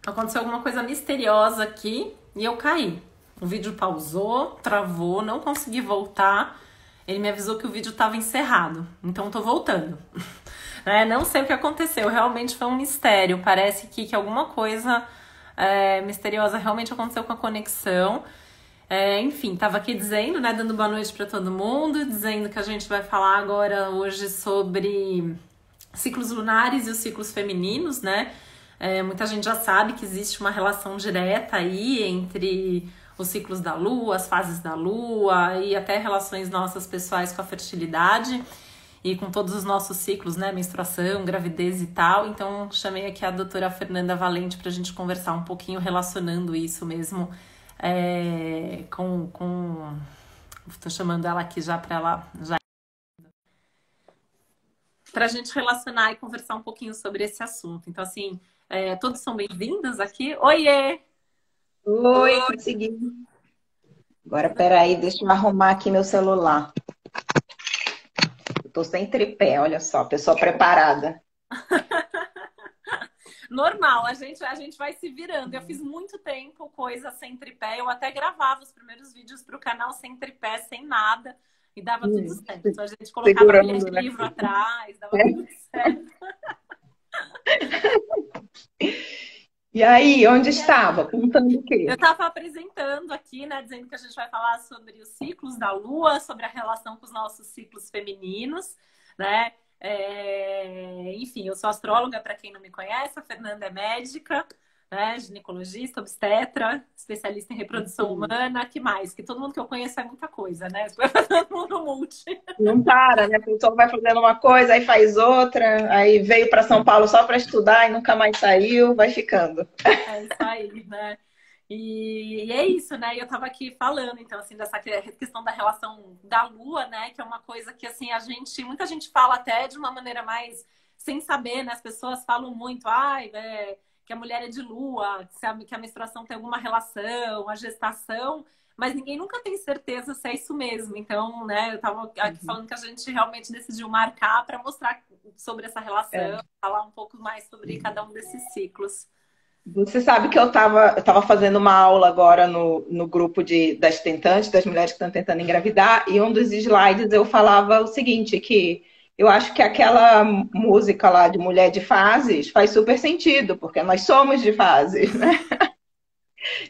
Aconteceu alguma coisa misteriosa aqui e eu caí. O vídeo pausou, travou, não consegui voltar. Ele me avisou que o vídeo estava encerrado. Então tô voltando. Não sei o que aconteceu. Realmente foi um mistério. Parece que alguma coisa misteriosa realmente aconteceu com a conexão. Enfim, tava aqui dizendo, né? Dando boa noite para todo mundo. Dizendo que a gente vai falar agora hoje sobre ciclos lunares e os ciclos femininos, né? Muita gente já sabe que existe uma relação direta aí entre os ciclos da lua, as fases da lua e até relações nossas pessoais com a fertilidade e com todos os nossos ciclos, né? Menstruação, gravidez e tal. Então, chamei aqui a doutora Fernanda Valente para a gente conversar um pouquinho relacionando isso mesmo com... Estou chamando ela aqui já para ela... Para a gente relacionar e conversar um pouquinho sobre esse assunto. Então, assim, todos são bem-vindos aqui. Oiê! Oi, consegui. Agora, peraí, deixa eu arrumar aqui meu celular. Eu tô sem tripé, olha só, pessoa preparada. Normal, a gente vai se virando. Eu fiz muito tempo coisa sem tripé. Eu até gravava os primeiros vídeos para o canal sem tripé, sem nada. E dava tudo certo. A gente colocava pilha de livro atrás, dava tudo certo. E aí, onde estava? Contando o quê? Eu estava apresentando aqui, né, dizendo que a gente vai falar sobre os ciclos da Lua, sobre a relação com os nossos ciclos femininos, né? Enfim, eu sou astróloga, para quem não me conhece, a Fernanda é médica, né? Ginecologista, obstetra, especialista em reprodução humana, que mais? Que todo mundo que eu conheço é muita coisa, né? Todo mundo multi. Não para, né? A pessoa vai fazendo uma coisa, aí faz outra, aí veio para São Paulo só para estudar e nunca mais saiu, vai ficando. É isso aí, né? E é isso, né? E eu tava aqui falando, então, assim, dessa questão da relação da Lua, né? Que é uma coisa que, assim, muita gente fala até de uma maneira mais sem saber, né? As pessoas falam muito, que a mulher é de Lua, que a menstruação tem alguma relação, a gestação, mas ninguém nunca tem certeza se é isso mesmo. Então, né? Eu tava aqui falando que a gente realmente decidiu marcar para mostrar sobre essa relação, falar um pouco mais sobre cada um desses ciclos. Você sabe que eu tava fazendo uma aula agora no grupo das tentantes, das mulheres que estão tentando engravidar, e um dos slides eu falava o seguinte, que eu acho que aquela música lá de Mulher de Fases faz super sentido, porque nós somos de fases, né?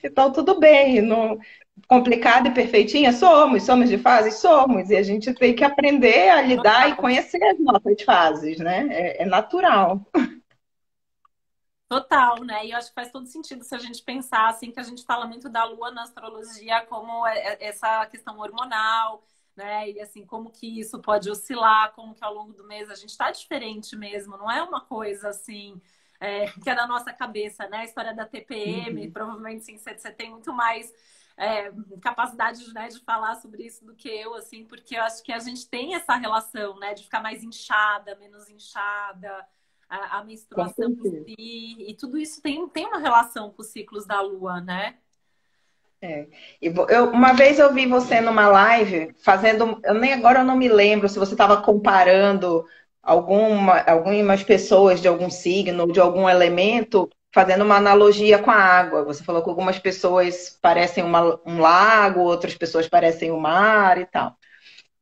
Então tudo bem, não... complicado e perfeitinha, somos de fases, somos, e a gente tem que aprender a lidar e conhecer as nossas fases, né? É natural. Total, né? E eu acho que faz todo sentido se a gente pensar assim que a gente fala muito da lua na astrologia como essa questão hormonal, né? E assim, como que isso pode oscilar, como que ao longo do mês a gente está diferente mesmo, não é uma coisa assim que é da nossa cabeça, né? A história da TPM, provavelmente sim, você tem muito mais capacidade, né, de falar sobre isso do que eu, assim, porque eu acho que a gente tem essa relação, né, de ficar mais inchada, menos inchada. A menstruação em si, e tudo isso tem uma relação com os ciclos da lua, né? Uma vez eu vi você numa live fazendo, agora eu não me lembro se você estava comparando algumas pessoas de algum signo, de algum elemento, fazendo uma analogia com a água. Você falou que algumas pessoas parecem um lago, outras pessoas parecem o mar e tal.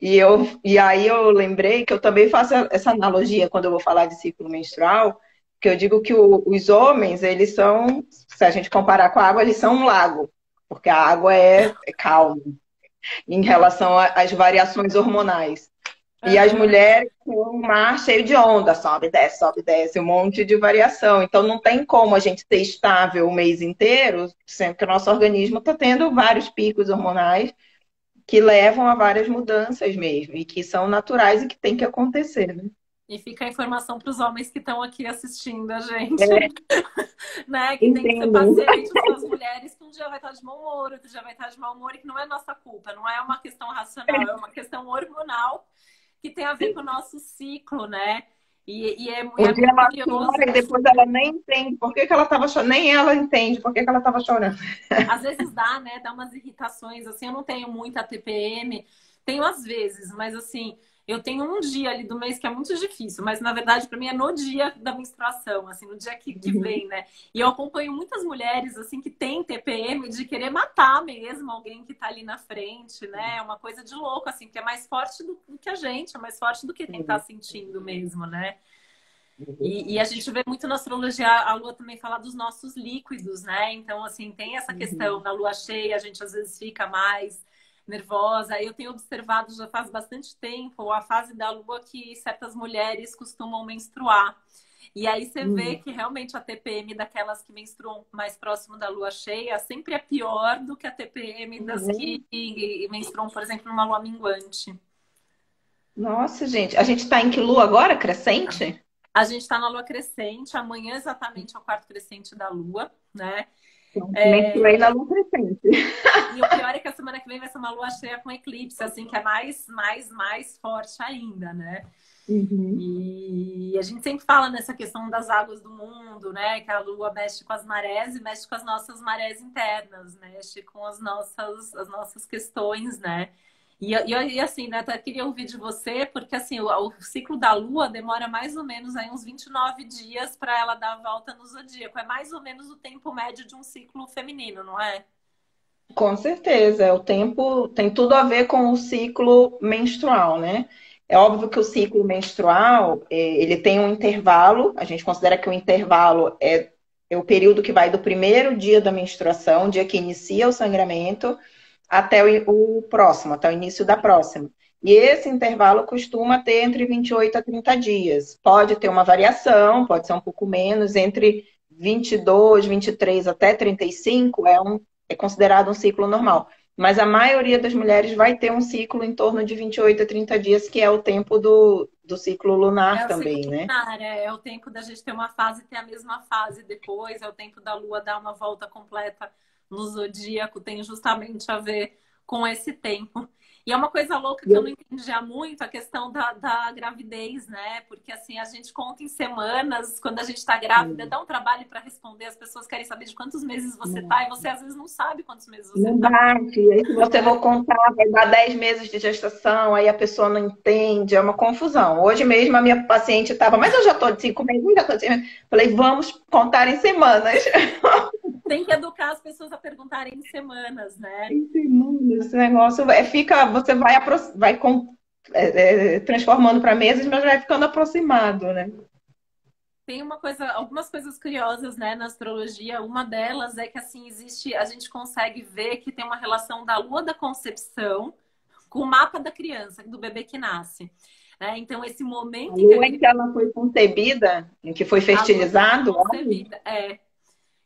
E aí eu lembrei que eu também faço essa analogia quando eu vou falar de ciclo menstrual, que eu digo que os homens, eles são, se a gente comparar com a água, eles são um lago, porque a água é calma em relação às variações hormonais. E as mulheres são um mar cheio de onda, sobe, desce, um monte de variação. Então não tem como a gente ser estável o mês inteiro, sendo que o nosso organismo está tendo vários picos hormonais que levam a várias mudanças mesmo, e que são naturais e que tem que acontecer, né? E fica a informação para os homens que estão aqui assistindo a gente, né? Que tem que ser paciente com as mulheres, que um dia vai estar de mau humor, outro dia vai estar de mau humor, e que não é nossa culpa, não é uma questão racional, é uma questão hormonal que tem a ver com o nosso ciclo, né? Um dia ela chora e depois ela nem entende por que ela estava chorando, nem ela entende por que ela estava chorando. Às vezes dá, né? Dá umas irritações, assim, eu não tenho muita TPM, tenho às vezes, mas assim, eu tenho um dia ali do mês que é muito difícil, mas na verdade para mim é no dia da menstruação, assim, no dia que Uhum. vem, né? E eu acompanho muitas mulheres, assim, que têm TPM de querer matar mesmo alguém que tá ali na frente, né? É uma coisa de louco, assim, que é mais forte do que a gente, é mais forte do que quem tá Sim, sentindo mesmo, né? é E a verdade. gente vê muito na astrologia a lua também falar dos nossos líquidos, né? Então, assim, tem essa questão Uhum. da lua cheia, a gente às vezes fica mais nervosa. Eu tenho observado já faz bastante tempo a fase da lua que certas mulheres costumam menstruar. E aí você vê Hum. que realmente a TPM daquelas que menstruam mais próximo da lua cheia sempre é pior do que a TPM das que menstruam, por exemplo, numa lua minguante. Nossa, gente. A gente está em que lua agora? Crescente? A gente está na lua crescente, amanhã exatamente é o quarto crescente da lua, né? Então, menstruei na É, lua crescente. e o pior é que a semana que vem vai ser uma lua cheia com eclipse, assim, que é mais forte ainda, né? Uhum. E a gente sempre fala nessa questão das águas do mundo, né? Que a lua mexe com as marés e mexe com as nossas marés internas, mexe com as nossas questões, né? E assim, né? Até queria ouvir de você, porque assim, o ciclo da lua demora mais ou menos aí uns 29 dias para ela dar a volta no zodíaco. É mais ou menos o tempo médio de um ciclo feminino, não é? Com certeza, o tempo tem tudo a ver com o ciclo menstrual, né? É óbvio que o ciclo menstrual, ele tem um intervalo, a gente considera que o intervalo é o período que vai do primeiro dia da menstruação, dia que inicia o sangramento, até o próximo, até o início da próxima. E esse intervalo costuma ter entre 28 a 30 dias. Pode ter uma variação, pode ser um pouco menos, entre 22, 23 até 35 é considerado um ciclo normal. Mas a maioria das mulheres vai ter um ciclo em torno de 28 a 30 dias, que é o tempo do ciclo lunar É o ciclo também, né? lunar, é o tempo da gente ter uma fase e ter a mesma fase depois, é o tempo da Lua dar uma volta completa no zodíaco, tem justamente a ver com esse tempo. E é uma coisa louca que eu não entendia muito, a questão da gravidez, né? Porque assim, a gente conta em semanas, quando a gente tá grávida, dá um trabalho para responder, as pessoas querem saber de quantos meses você tá, e você às vezes não sabe quantos meses você Não tá. bate. Aí, se você for contar, vai dar 10 meses de gestação, aí a pessoa não entende, é uma confusão. Hoje mesmo a minha paciente estava, mas eu já estou de 5 meses, já estou de 5 meses. Falei, vamos contar em semanas. Tem que educar as pessoas a perguntarem em semanas, né? Em semanas, esse negócio fica, você vai transformando para meses, mas vai ficando aproximado, né? Tem algumas coisas curiosas, né, na astrologia. Uma delas é que assim a gente consegue ver que tem uma relação da lua da concepção com o mapa da criança, do bebê que nasce, né? Então esse A momento em que lua em aquele que ela foi concebida, em que foi a lua que foi fertilizado, olha. concebida,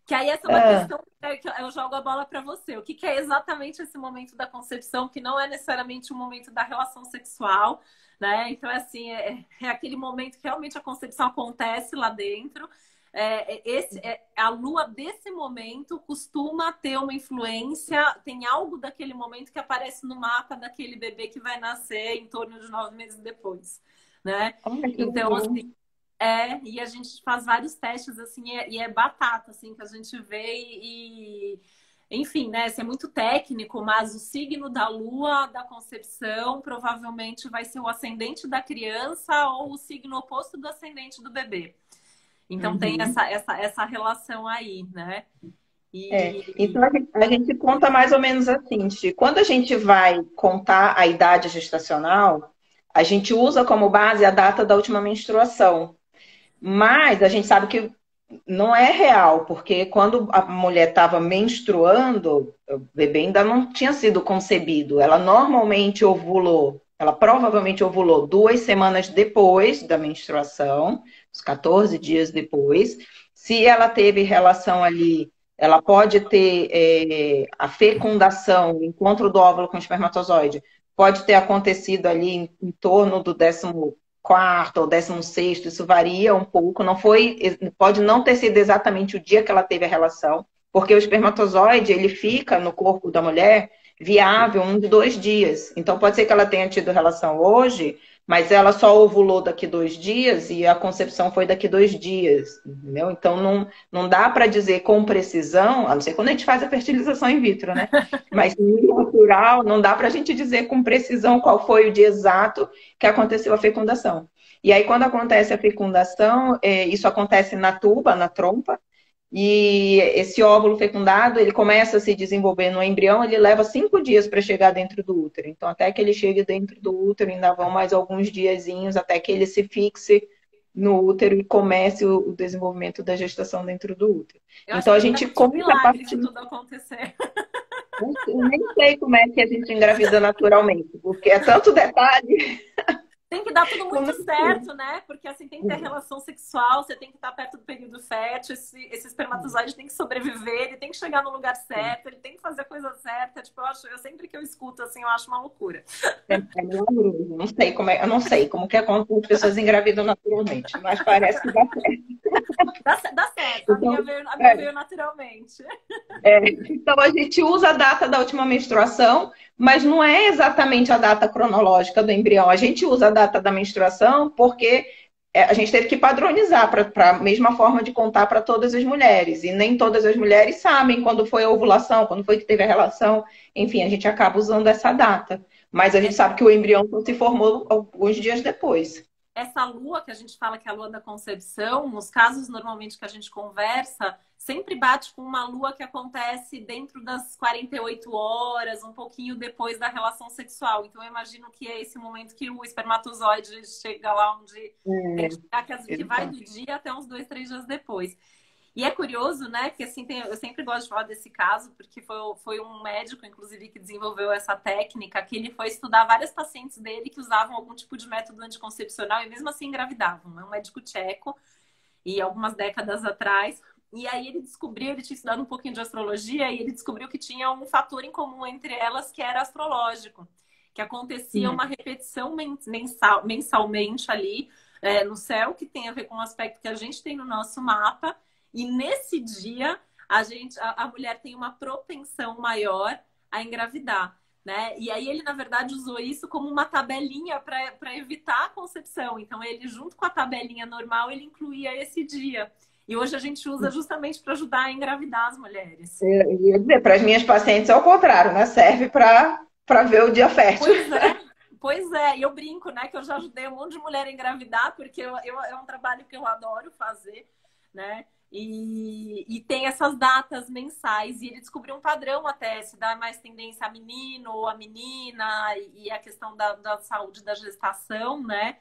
que aí essa é uma Ah, questão que eu jogo a bola para você. O que é exatamente esse momento da concepção, que não é necessariamente o momento da relação sexual, né? Então, assim, é aquele momento que realmente a concepção acontece lá dentro. A lua desse momento costuma ter uma influência, tem algo daquele momento que aparece no mapa daquele bebê que vai nascer em torno de 9 meses depois, né? olha que Então, legal. assim, e a gente faz vários testes, assim, e é batata, assim, que a gente vê enfim, né, isso é muito técnico, mas o signo da lua, da concepção, provavelmente vai ser o ascendente da criança ou o signo oposto do ascendente do bebê. Então tem Uhum. essa relação aí, né? Então E a gente conta mais ou menos assim, quando a gente vai contar a idade gestacional, a gente usa como base a data da última menstruação. Mas a gente sabe que não é real, porque quando a mulher estava menstruando, o bebê ainda não tinha sido concebido. Ela normalmente ovulou, ela provavelmente ovulou 2 semanas depois da menstruação, uns 14 dias depois. Se ela teve relação ali, ela pode ter a fecundação, o encontro do óvulo com o espermatozoide, pode ter acontecido ali em torno do 14º ou 16º, isso varia um pouco, não foi, pode não ter sido exatamente o dia que ela teve a relação, porque o espermatozoide, ele fica no corpo da mulher viável 1 de 2 dias. Então pode ser que ela tenha tido relação hoje, mas ela só ovulou daqui 2 dias e a concepção foi daqui 2 dias, entendeu? Então não dá para dizer com precisão, a não ser quando a gente faz a fertilização in vitro, né? Mas no natural, não dá para a gente dizer com precisão qual foi o dia exato que aconteceu a fecundação. E aí, quando acontece a fecundação, isso acontece na tuba, na trompa, e esse óvulo fecundado, ele começa a se desenvolver no embrião, ele leva 5 dias para chegar dentro do útero. Então, até que ele chegue dentro do útero, ainda vão mais alguns diazinhos até que ele se fixe no útero e comece o desenvolvimento da gestação dentro do útero. Eu acho Então, a que gente é um começa a milagre isso partir... tudo acontecer. Eu nem sei como é que a gente engravida naturalmente, porque é tanto detalhe. Tem que dar tudo muito Como... certo, né? Porque assim tem que ter relação sexual, você tem que estar perto do período fértil, esse espermatozoide tem que sobreviver, ele tem que chegar no lugar certo, ele tem que fazer a coisa certa. Tipo, eu sempre que eu escuto assim, eu acho uma loucura. É milagroso. Não sei como eu não sei como que acontece, as pessoas engravidam naturalmente, mas parece que dá certo. Dá certo, Então, a minha veio naturalmente. então a gente usa a data da última menstruação, mas não é exatamente a data cronológica do embrião. A gente usa a data da menstruação porque a gente teve que padronizar para a mesma forma de contar para todas as mulheres. E nem todas as mulheres sabem quando foi a ovulação, quando foi que teve a relação. Enfim, a gente acaba usando essa data. Mas a gente sabe que o embrião só se formou alguns dias depois. Essa lua que a gente fala que é a lua da concepção, nos casos normalmente que a gente conversa, sempre bate com uma lua que acontece dentro das 48 horas, um pouquinho depois da relação sexual. Então eu imagino que é esse momento que o espermatozoide chega lá onde tem que chegar, que vai do dia até uns 2, 3 dias depois. E é curioso, né, que assim, eu sempre gosto de falar desse caso, porque foi um médico, inclusive, que desenvolveu essa técnica, que ele foi estudar várias pacientes dele que usavam algum tipo de método anticoncepcional e mesmo assim engravidavam. É um médico tcheco, e algumas décadas atrás. E aí ele descobriu, ele tinha estudado um pouquinho de astrologia, e ele descobriu que tinha um fator em comum entre elas, que era astrológico, que acontecia uma repetição mensalmente ali no céu, que tem a ver com o aspecto que a gente tem no nosso mapa. E nesse dia, a mulher tem uma propensão maior a engravidar, né? E aí ele, na verdade, usou isso como uma tabelinha para evitar a concepção. Então, ele, junto com a tabelinha normal, ele incluía esse dia. E hoje a gente usa justamente para ajudar a engravidar as mulheres. Para as minhas pacientes é o contrário, né? Serve para ver o dia fértil. Pois é. E eu brinco, né? Que eu já ajudei um monte de mulher a engravidar, porque é um trabalho que eu adoro fazer, né? E tem essas datas mensais, e ele descobriu um padrão até, se dá mais tendência a menino ou a menina, e a questão da saúde da gestação, né?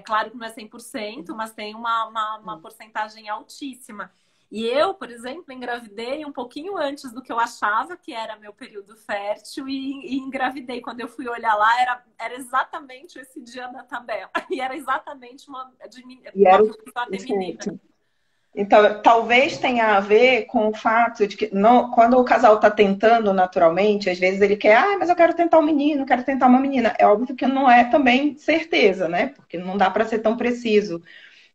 Claro que não é 100%, mas tem uma porcentagem altíssima. E eu, por exemplo, engravidei um pouquinho antes do que eu achava que era meu período fértil, e engravidei. Quando eu fui olhar lá, era exatamente esse dia da tabela. E era exatamente uma menina. Então, talvez tenha a ver com o fato de que quando o casal está tentando naturalmente, às vezes ele quer, mas eu quero tentar um menino, quero tentar uma menina. É óbvio que não é também certeza, né? Porque não dá para ser tão preciso.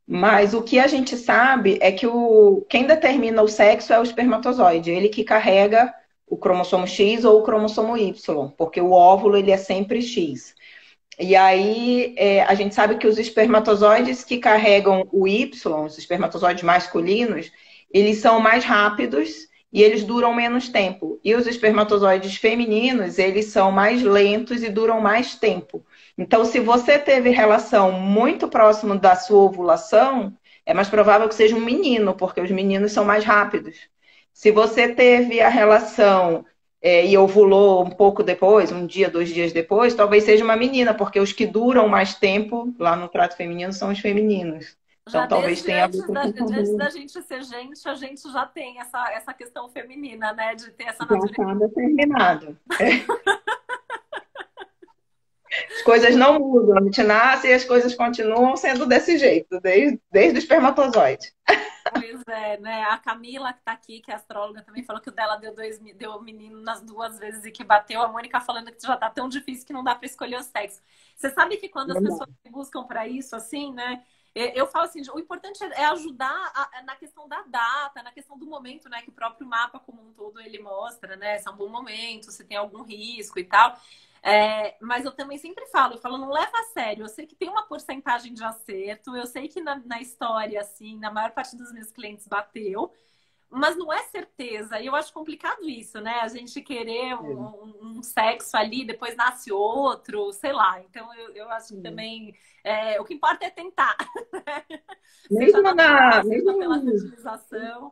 Mas o que a gente sabe é que quem determina o sexo é o espermatozoide, ele que carrega o cromossomo X ou o cromossomo Y, porque o óvulo ele é sempre X. E aí, a gente sabe que os espermatozoides que carregam o Y, os espermatozoides masculinos, eles são mais rápidos e eles duram menos tempo. E os espermatozoides femininos, eles são mais lentos e duram mais tempo. Então, se você teve relação muito próximo da sua ovulação, é mais provável que seja um menino, porque os meninos são mais rápidos. Se você teve a relação e ovulou um pouco depois, um dia, 2 dias depois, talvez seja uma menina, porque os que duram mais tempo lá no trato feminino são os femininos. Então, talvez tenha a ver com antes da gente ser gente, a gente já tem essa questão feminina, né? De ter essa natureza. Já está determinado. As coisas não mudam, a gente nasce e as coisas continuam sendo desse jeito, desde o espermatozoide. Pois é, né? A Camila, que tá aqui, que é astróloga, também falou que o dela deu menino nas 2 vezes e que bateu. A Mônica falando que já tá tão difícil que não dá para escolher o sexo. Você sabe que quando as pessoas buscam para isso, assim, né? Eu falo assim, o importante é ajudar na questão da data, na questão do momento, né? Que o próprio mapa como um todo ele mostra, né? Se é um bom momento, se tem algum risco e tal. Mas eu também sempre falo, eu falo, não leva a sério. Eu sei que tem uma porcentagem de acerto, eu sei que na história, assim, na maior parte dos meus clientes bateu, mas não é certeza. E eu acho complicado isso, né? A gente querer um sexo ali, depois nasce outro, sei lá. Então eu acho que também o que importa é tentar, né? Seja Mesmo natural, na, seja mesmo pela fertilização.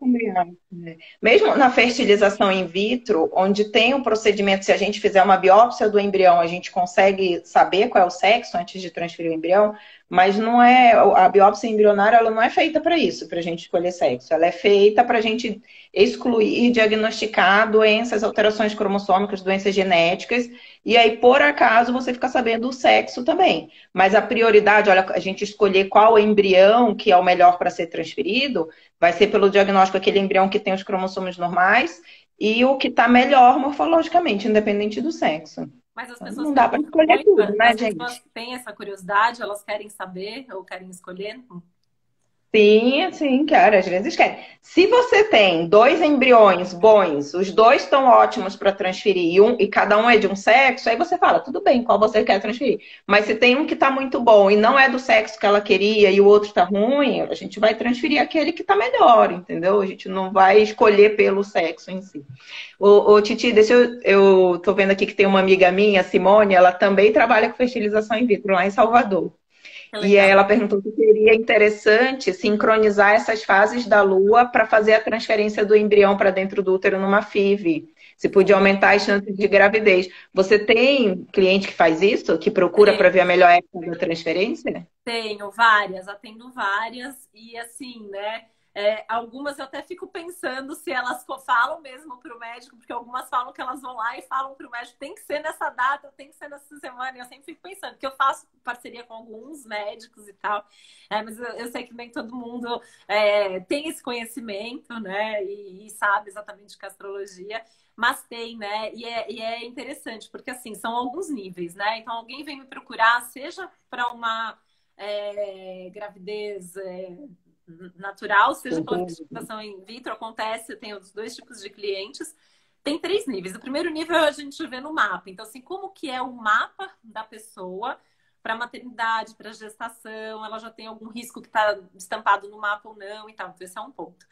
Mesmo na fertilização in vitro, onde tem um procedimento, se a gente fizer uma biópsia do embrião, a gente consegue saber qual é o sexo antes de transferir o embrião, mas não é a biópsia embrionária, ela não é feita para isso, para a gente escolher sexo. Ela é feita para a gente excluir e diagnosticar doenças, alterações cromossômicas, doenças genéticas, e aí, por acaso, você fica sabendo o sexo também. Mas a prioridade, olha, a gente escolher qual embrião que é o melhor para ser transferido, vai ser pelo diagnóstico aquele embrião que tem os cromossomos normais e o que está melhor morfologicamente, independente do sexo. Mas as Então, pessoas não dá para perguntam escolher muito, tudo, né, as gente? pessoas têm essa curiosidade, elas querem saber ou querem escolher. Sim, sim, cara, às vezes quer. Se você tem dois embriões bons, os dois estão ótimos para transferir e cada um é de um sexo, aí você fala, tudo bem, qual você quer transferir. Mas se tem um que está muito bom e não é do sexo que ela queria e o outro está ruim, a gente vai transferir aquele que está melhor, entendeu? A gente não vai escolher pelo sexo em si. Titi, eu tô vendo aqui que tem uma amiga minha, Simone, ela também trabalha com fertilização in vitro lá em Salvador. Que E aí legal. ela perguntou se seria interessante sincronizar essas fases da Lua para fazer a transferência do embrião para dentro do útero numa FIV. Se podia aumentar as chances de gravidez. Você tem cliente que faz isso? Que procura para ver a melhor época da transferência? Tenho várias, atendo várias, e assim, né? Algumas eu até fico pensando se elas falam mesmo para o médico, porque algumas falam que elas vão lá e falam para o médico, tem que ser nessa data, tem que ser nessa semana, e eu sempre fico pensando, porque eu faço parceria com alguns médicos e tal, mas eu sei que nem todo mundo tem esse conhecimento, né? E sabe exatamente o que é astrologia. Mas tem, né? E é interessante, porque assim, são alguns níveis, né? Então alguém vem me procurar, seja para uma gravidez natural, seja pela fertilização in vitro, acontece, eu tenho os dois tipos de clientes. Tem três níveis. O primeiro nível a gente vê no mapa. Então, assim, como que é o mapa da pessoa para maternidade, para gestação, ela já tem algum risco que está estampado no mapa ou não e tal. Então, esse é um ponto.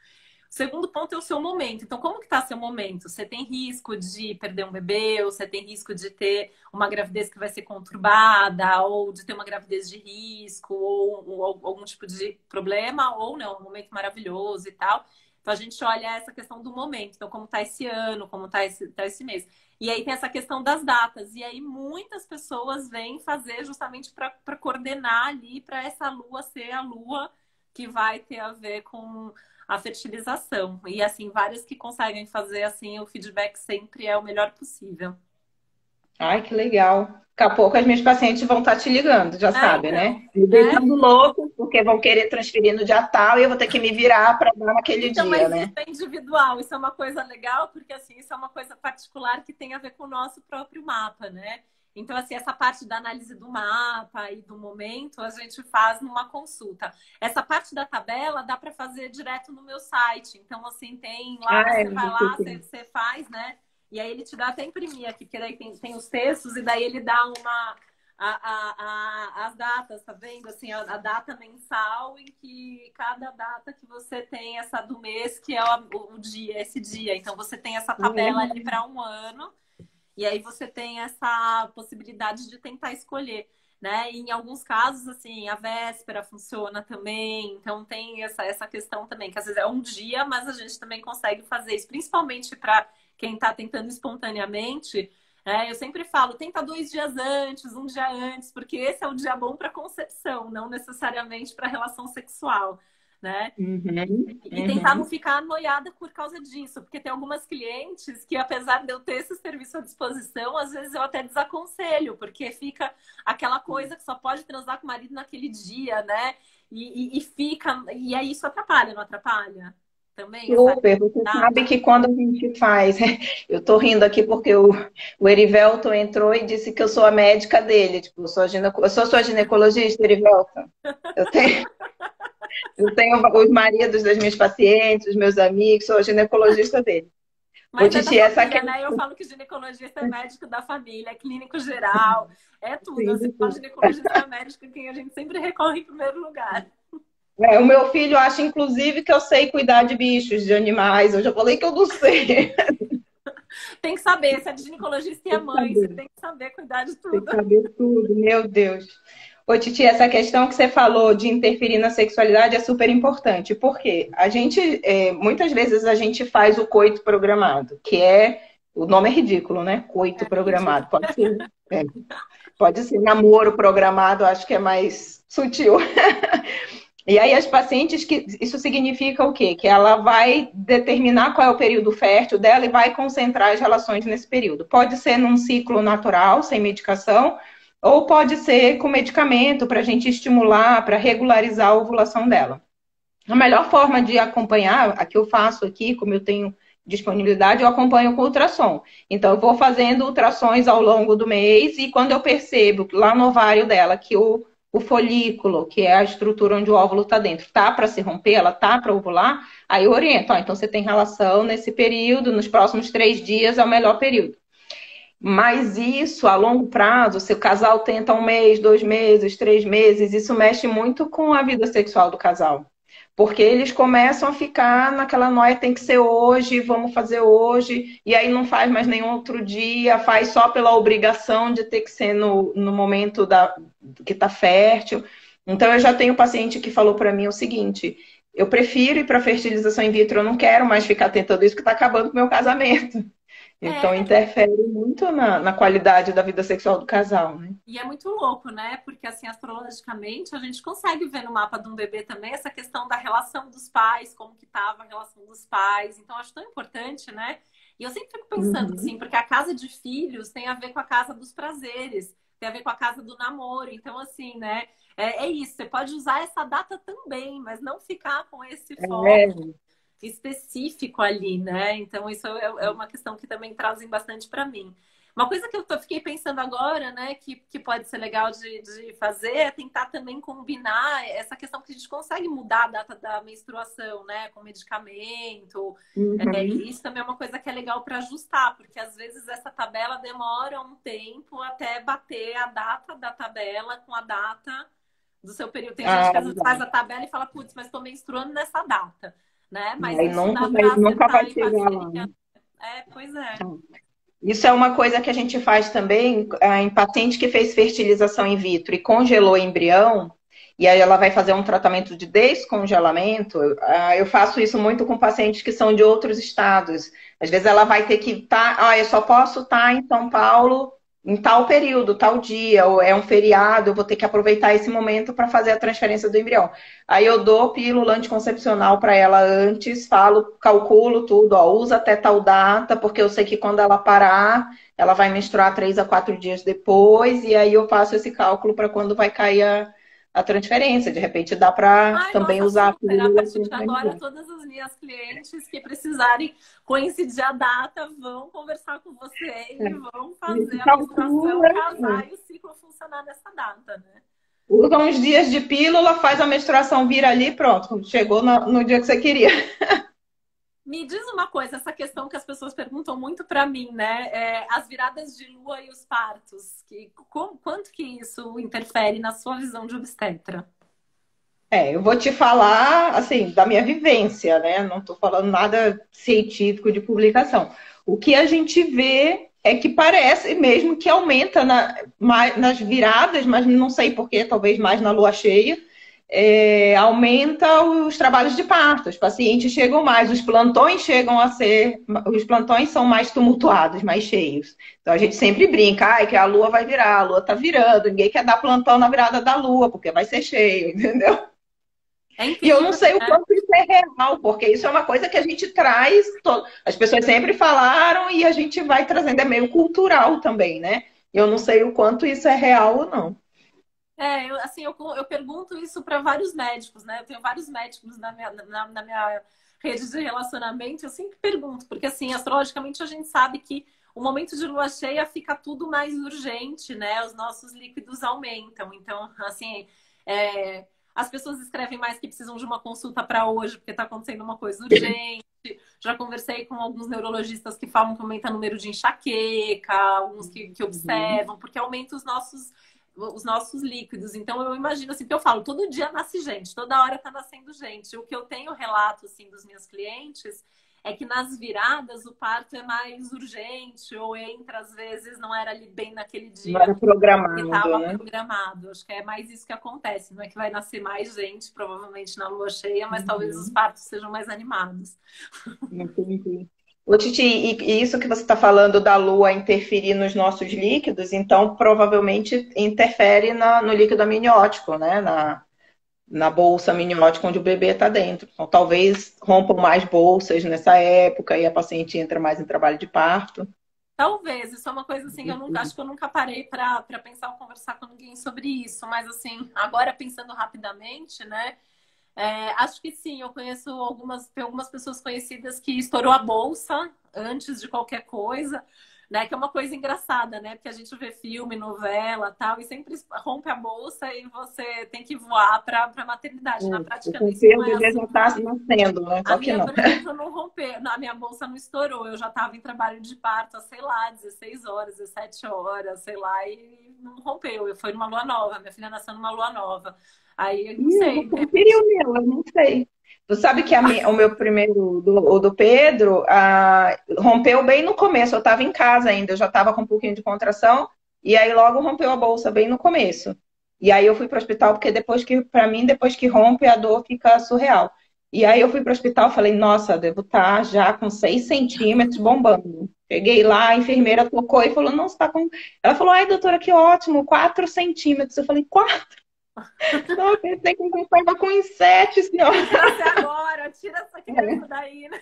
O segundo ponto é o seu momento. Então, como que está seu momento? Você tem risco de perder um bebê, ou você tem risco de ter uma gravidez que vai ser conturbada, ou de ter uma gravidez de risco, ou algum tipo de problema, ou não, um momento maravilhoso e tal. Então, a gente olha essa questão do momento. Então, como está esse ano, como está esse mês. E aí tem essa questão das datas. E aí muitas pessoas vêm fazer justamente para coordenar ali, para essa lua ser a lua que vai ter a ver com a fertilização. E assim, várias que conseguem fazer assim, o feedback sempre é o melhor possível. Ai, que legal. Daqui a pouco as minhas pacientes vão estar te ligando, já sabe, Então, né? Me né? deixando louco, porque vão querer transferir no dia tal e eu vou ter que me virar para dar naquele Então, dia, mas isso né? é individual, isso é uma coisa legal, porque assim, isso é uma coisa particular que tem a ver com o nosso próprio mapa, né? Então, assim, essa parte da análise do mapa e do momento, a gente faz numa consulta. Essa parte da tabela dá para fazer direto no meu site. Então, assim, tem lá, Ah, você vai lá, você faz, né? E aí ele te dá até imprimir aqui, porque daí tem os textos, e daí ele dá as datas, tá vendo? Assim, a data mensal em que cada data que você tem essa do mês, que é o dia, esse dia. Então você tem essa tabela ali para um ano, e aí você tem essa possibilidade de tentar escolher. Né? E em alguns casos, assim, a véspera funciona também, então tem essa questão também, que às vezes é um dia, mas a gente também consegue fazer isso, principalmente para quem está tentando espontaneamente. Eu sempre falo, tenta 2 dias antes, um dia antes, porque esse é o dia bom para concepção, não necessariamente para relação sexual, né? E tentar não ficar noiada por causa disso, porque tem algumas clientes que, apesar de eu ter esse serviço à disposição, às vezes eu até desaconselho, porque fica aquela coisa que só pode transar com o marido naquele dia, né? E aí isso atrapalha, não atrapalha? Também essa Super, você sabe data? que quando a gente faz, eu tô rindo aqui porque o Erivelton entrou e disse que eu sou a médica dele, tipo, eu sou sua ginecologista, Erivelton. Eu tenho, eu tenho os maridos das minhas pacientes, os meus amigos, sou a ginecologista dele. Ô, Mas é da Titi, essa família, questão. né? Eu falo que ginecologista é médico da família, é clínico geral, é tudo. Sim, Assim, sim. ginecologista é médico quem a gente sempre recorre em primeiro lugar. É, o meu filho acha, inclusive, que eu sei cuidar de bichos, de animais. Eu já falei que eu não sei. Tem que saber, se é de ginecologista e é Tem que mãe, você saber, tem que saber cuidar de tem tudo. que saber tudo, meu Deus. Ô, Titi, essa questão que você falou de interferir na sexualidade é super importante, porque a gente, muitas vezes a gente faz o coito programado, que é, o nome é ridículo, né? Coito É ridículo. programado. É, pode ser namoro programado, acho que é mais sutil. E aí as pacientes, que isso significa o quê? Que ela vai determinar qual é o período fértil dela e vai concentrar as relações nesse período. Pode ser num ciclo natural, sem medicação, ou pode ser com medicamento para a gente estimular, para regularizar a ovulação dela. A melhor forma de acompanhar, a que eu faço aqui, como eu tenho disponibilidade, eu acompanho com ultrassom. Então, eu vou fazendo ultrassons ao longo do mês e quando eu percebo lá no ovário dela que o folículo, que é a estrutura onde o óvulo está dentro, tá para se romper, ela tá para ovular, aí eu oriento, ó, então você tem relação nesse período, nos próximos 3 dias é o melhor período. Mas isso, a longo prazo, se o casal tenta 1 mês, 2 meses, 3 meses, isso mexe muito com a vida sexual do casal. Porque eles começam a ficar naquela noia, tem que ser hoje, vamos fazer hoje, e aí não faz mais nenhum outro dia, faz só pela obrigação de ter que ser no momento que está fértil. Então, eu já tenho paciente que falou para mim o seguinte: eu prefiro ir para fertilização in vitro, eu não quero mais ficar tentando isso, que está acabando com o meu casamento. Então, É, interfere muito na qualidade da vida sexual do casal, né? e é muito louco, né? Porque, assim, astrologicamente, a gente consegue ver no mapa de um bebê também essa questão da relação dos pais, como que tava a relação dos pais. Então, acho tão importante, né? E eu sempre fico pensando, assim, Uhum. porque a casa de filhos tem a ver com a casa dos prazeres, tem a ver com a casa do namoro. Então, assim, né? É isso, você pode usar essa data também, mas não ficar com esse foco É, específico ali, né? Então, isso é uma questão que também trazem bastante para mim. Uma coisa que fiquei pensando agora, né, que pode ser legal de fazer é tentar também combinar essa questão que a gente consegue mudar a data da menstruação, né, com medicamento. uhum. E isso também é uma coisa que é legal para ajustar, porque às vezes essa tabela demora um tempo até bater a data da tabela com a data do seu período. Tem gente Ah, que às vezes faz a tabela e fala, putz, mas estou menstruando nessa data, né? Mas aí isso nunca dá vai, para nunca vai acertar em chegar parceria. lá, né? Pois é. Isso é uma coisa que a gente faz também em paciente que fez fertilização in vitro e congelou o embrião, e aí ela vai fazer um tratamento de descongelamento. Eu faço isso muito com pacientes que são de outros estados. Às vezes ela vai ter que estar, eu só posso estar em São Paulo em tal período, tal dia, ou é um feriado, eu vou ter que aproveitar esse momento para fazer a transferência do embrião. Aí eu dou pílula anticoncepcional para ela antes, falo, calculo tudo, ó, usa até tal data, porque eu sei que quando ela parar, ela vai menstruar 3 a 4 dias depois, e aí eu faço esse cálculo para quando vai cair a transferência. De repente dá para Ai, também nossa, usar a super. A pílula partir de assim. agora, todas as minhas clientes que precisarem coincidir a data vão conversar com você e vão A gente fazer a menstruação calcula, casar e o ciclo funcionar nessa data, né? usa uns dias de pílula, faz a menstruação vir ali, pronto, chegou no dia que você queria. Me diz uma coisa, essa questão que as pessoas perguntam muito para mim, né? As viradas de lua e os partos, quanto que isso interfere na sua visão de obstetra? Eu vou te falar, assim, da minha vivência, né? Não estou falando nada científico de publicação. O que a gente vê é que parece mesmo que aumenta nas viradas, mas não sei porquê, talvez mais na lua cheia, aumenta os trabalhos de parto. Os pacientes chegam mais, os plantões chegam a ser, os plantões são mais tumultuados, mais cheios. Então a gente sempre brinca, que a lua vai virar, a lua tá virando, ninguém quer dar plantão na virada da lua, porque vai ser cheio, entendeu? É E eu não incrível, sei o né? quanto isso é real, porque isso é uma coisa que a gente traz. As pessoas sempre falaram e a gente vai trazendo, é meio cultural também, né? E eu não sei o quanto isso é real ou não. Eu pergunto isso para vários médicos, né? Eu tenho vários médicos na minha rede de relacionamento, eu sempre pergunto, porque assim, astrologicamente a gente sabe que o momento de lua cheia fica tudo mais urgente, né? Os nossos líquidos aumentam. Então, assim, as pessoas escrevem mais que precisam de uma consulta para hoje, porque está acontecendo uma coisa urgente. já conversei com alguns neurologistas que falam que aumenta o número de enxaqueca, alguns que observam, porque aumenta os nossos líquidos. Então, eu imagino assim, que eu falo, todo dia nasce gente, toda hora tá nascendo gente. O que eu tenho relato, assim, dos meus clientes é que nas viradas o parto é mais urgente, ou entra, às vezes, não era ali bem naquele Não dia era que programado, estava né? programado. Acho que é mais isso que acontece. Não é que vai nascer mais gente, provavelmente, na lua cheia, mas talvez os Uhum. partos sejam mais animados. Entendi. Ô, Titi, e isso que você está falando da lua interferir nos nossos líquidos, então provavelmente interfere no líquido amniótico, né? Na bolsa amniótica onde o bebê está dentro. Então, talvez rompam mais bolsas nessa época e a paciente entra mais em trabalho de parto. Talvez, isso é uma coisa assim que eu nunca, acho que eu nunca parei para pensar ou conversar com ninguém sobre isso, mas assim, agora pensando rapidamente, né? Acho que sim, eu conheço tem algumas pessoas conhecidas que estourou a bolsa antes de qualquer coisa, né? Que é uma coisa engraçada, né? Porque a gente vê filme, novela, tal, e sempre rompe a bolsa e você tem que voar para a maternidade. Na prática, isso O não é bebê já assim. está nascendo, né? A Só que minha, não. por exemplo, não rompeu, a minha bolsa não estourou. Eu já estava em trabalho de parto há, sei lá, 16 horas, 17 horas, sei lá, e não rompeu. Foi numa lua nova. Minha filha nasceu numa lua nova. Aí, não Ih, eu vou sei, de conferir repente. o meu, eu não sei. Tu sabe que o meu primeiro, o do Pedro, rompeu bem no começo. Eu estava em casa ainda, eu já estava com um pouquinho de contração, e aí logo rompeu a bolsa bem no começo. E aí eu fui para o hospital, porque para mim, depois que rompe, a dor fica surreal. E aí eu fui para o hospital, falei, nossa, devo estar já com 6 centímetros bombando. Cheguei lá, a enfermeira tocou e falou, não, você está com. Ela falou, ai, doutora, que ótimo, 4 centímetros. Eu falei, 4? Não, eu pensei que eu estava com inseto, senhora. Podia ser agora, tira essa criança daí, né?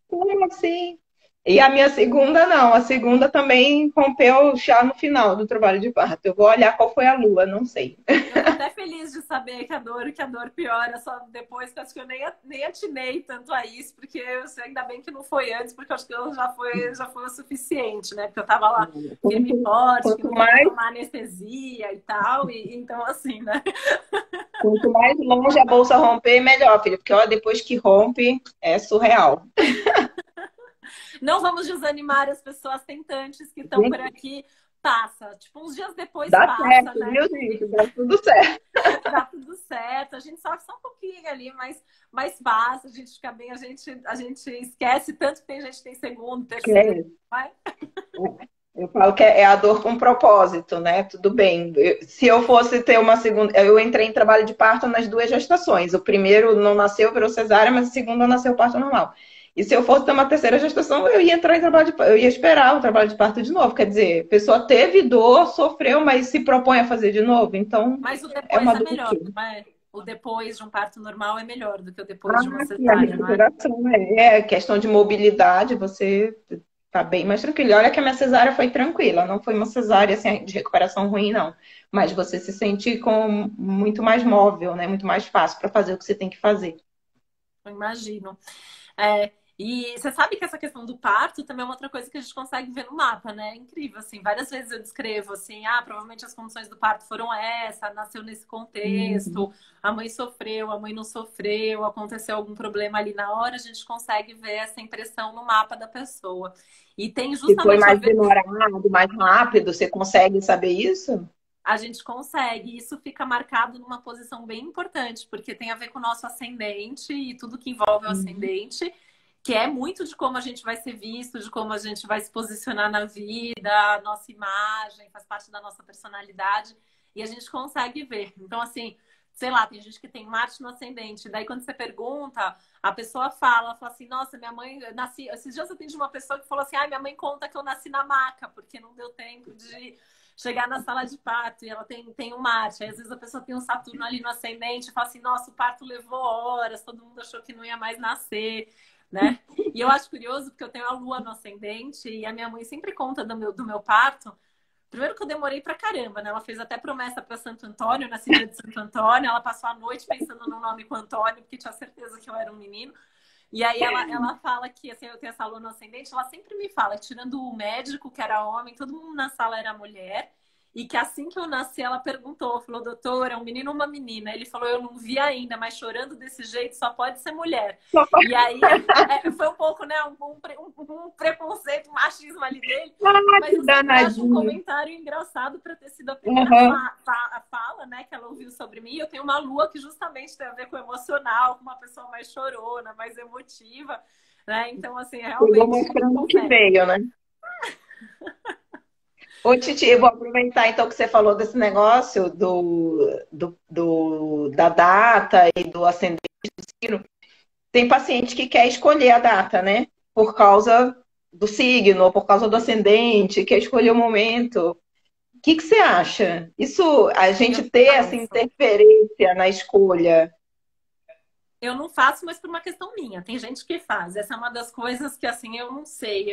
Como assim? E a minha segunda, não. A segunda também rompeu já no final do trabalho de parto. Eu vou olhar qual foi a lua, não sei. Eu tô até feliz de saber que a dor piora só depois, que eu acho que eu nem atinei tanto a isso, porque ainda bem que não foi antes, porque eu acho que eu já foi o suficiente, né? Porque eu tava lá firme e forte, que Quanto não queria mais, tomar anestesia e tal, e então assim, né? quanto mais longe a bolsa romper, melhor, filha. Porque ó, depois que rompe, é surreal. Não vamos desanimar as pessoas tentantes que estão por aqui. Passa, tipo, uns dias depois Dá passa, certo, né? viu, gente? Dá tudo certo. Dá tudo certo, a gente sofre só um pouquinho ali, mas passa, a gente fica bem, a gente esquece tanto que tem gente que tem segundo, terceiro, É, vai. eu falo que é a dor com propósito, né? Tudo bem. Se eu fosse ter uma segunda. Eu entrei em trabalho de parto nas duas gestações. O primeiro não nasceu, virou cesárea, mas o segundo nasceu parto normal. E se eu fosse ter uma terceira gestação, eu ia entrar em trabalho de parto, eu ia esperar o trabalho de parto de novo. Quer dizer, a pessoa teve dor, sofreu, mas se propõe a fazer de novo. Então, Mas o é depois uma é dor melhor, que. não é? O depois de um parto normal é melhor do que o depois Ah, de uma sim, a cesárea, não é? recuperação é questão de mobilidade, você tá bem mais tranquilo. E olha que a minha cesárea foi tranquila, não foi uma cesárea assim, de recuperação ruim, não. Mas você se sente com muito mais móvel, né? Muito mais fácil para fazer o que você tem que fazer. Eu imagino. É, e você sabe que essa questão do parto também é uma outra coisa que a gente consegue ver no mapa, né? É incrível, assim. Várias vezes eu descrevo, assim, provavelmente as condições do parto foram essa, nasceu nesse Uhum. contexto, a mãe sofreu, a mãe não sofreu, aconteceu algum problema ali na hora, a gente consegue ver essa impressão no mapa da pessoa. E tem Se foi justamente a mais ver. demorado, mais rápido, você consegue saber isso? A gente consegue, isso fica marcado numa posição bem importante, porque tem a ver com o nosso ascendente e tudo que envolve o Uhum. ascendente, que é muito de como a gente vai ser visto, de como a gente vai se posicionar na vida, a nossa imagem, faz parte da nossa personalidade, e a gente consegue ver. Então, assim, sei lá, tem gente que tem Marte no ascendente, daí quando você pergunta, a pessoa fala assim, nossa, minha mãe, eu nasci. Esses dias eu atendi uma pessoa que falou assim, minha mãe conta que eu nasci na maca, porque não deu tempo de chegar na sala de parto e ela tem um Marte. Aí, às vezes a pessoa tem um Saturno ali no ascendente e fala assim, nossa, o parto levou horas, todo mundo achou que não ia mais nascer, né? E eu acho curioso porque eu tenho a Lua no ascendente e a minha mãe sempre conta do meu parto. Primeiro que eu demorei pra caramba, né? Ela fez até promessa para Santo Antônio, nesse dia de Santo Antônio. Ela passou a noite pensando no nome com Antônio, porque tinha certeza que eu era um menino. E aí ela fala que, assim, eu tenho essa aluna ascendente, ela sempre me fala, tirando o médico, que era homem, todo mundo na sala era mulher. E que assim que eu nasci, ela perguntou, falou, doutor, é um menino ou uma menina? Ele falou, eu não vi ainda, mas chorando desse jeito só pode ser mulher. E aí foi um pouco, né, um preconceito, um machismo ali dele. Ah, Mas que eu sempre acho um danadinho. comentário engraçado para ter sido a primeira Uhum. fala, né, que ela ouviu sobre mim. Eu tenho uma lua que justamente tem a ver com o emocional, com uma pessoa mais chorona, mais emotiva, né? Então, assim, Pegou realmente mostrando o que confere. veio, né? Ô, Titi, eu vou aproveitar então que você falou desse negócio da data e do ascendente do signo. Tem paciente que quer escolher a data, né? Por causa do signo, ou por causa do ascendente, quer escolher o momento. O que que você acha? Isso, a Eu gente não ter essa faço. interferência na escolha. Eu não faço, mas por uma questão minha. Tem gente que faz. Essa é uma das coisas que, assim, eu não sei.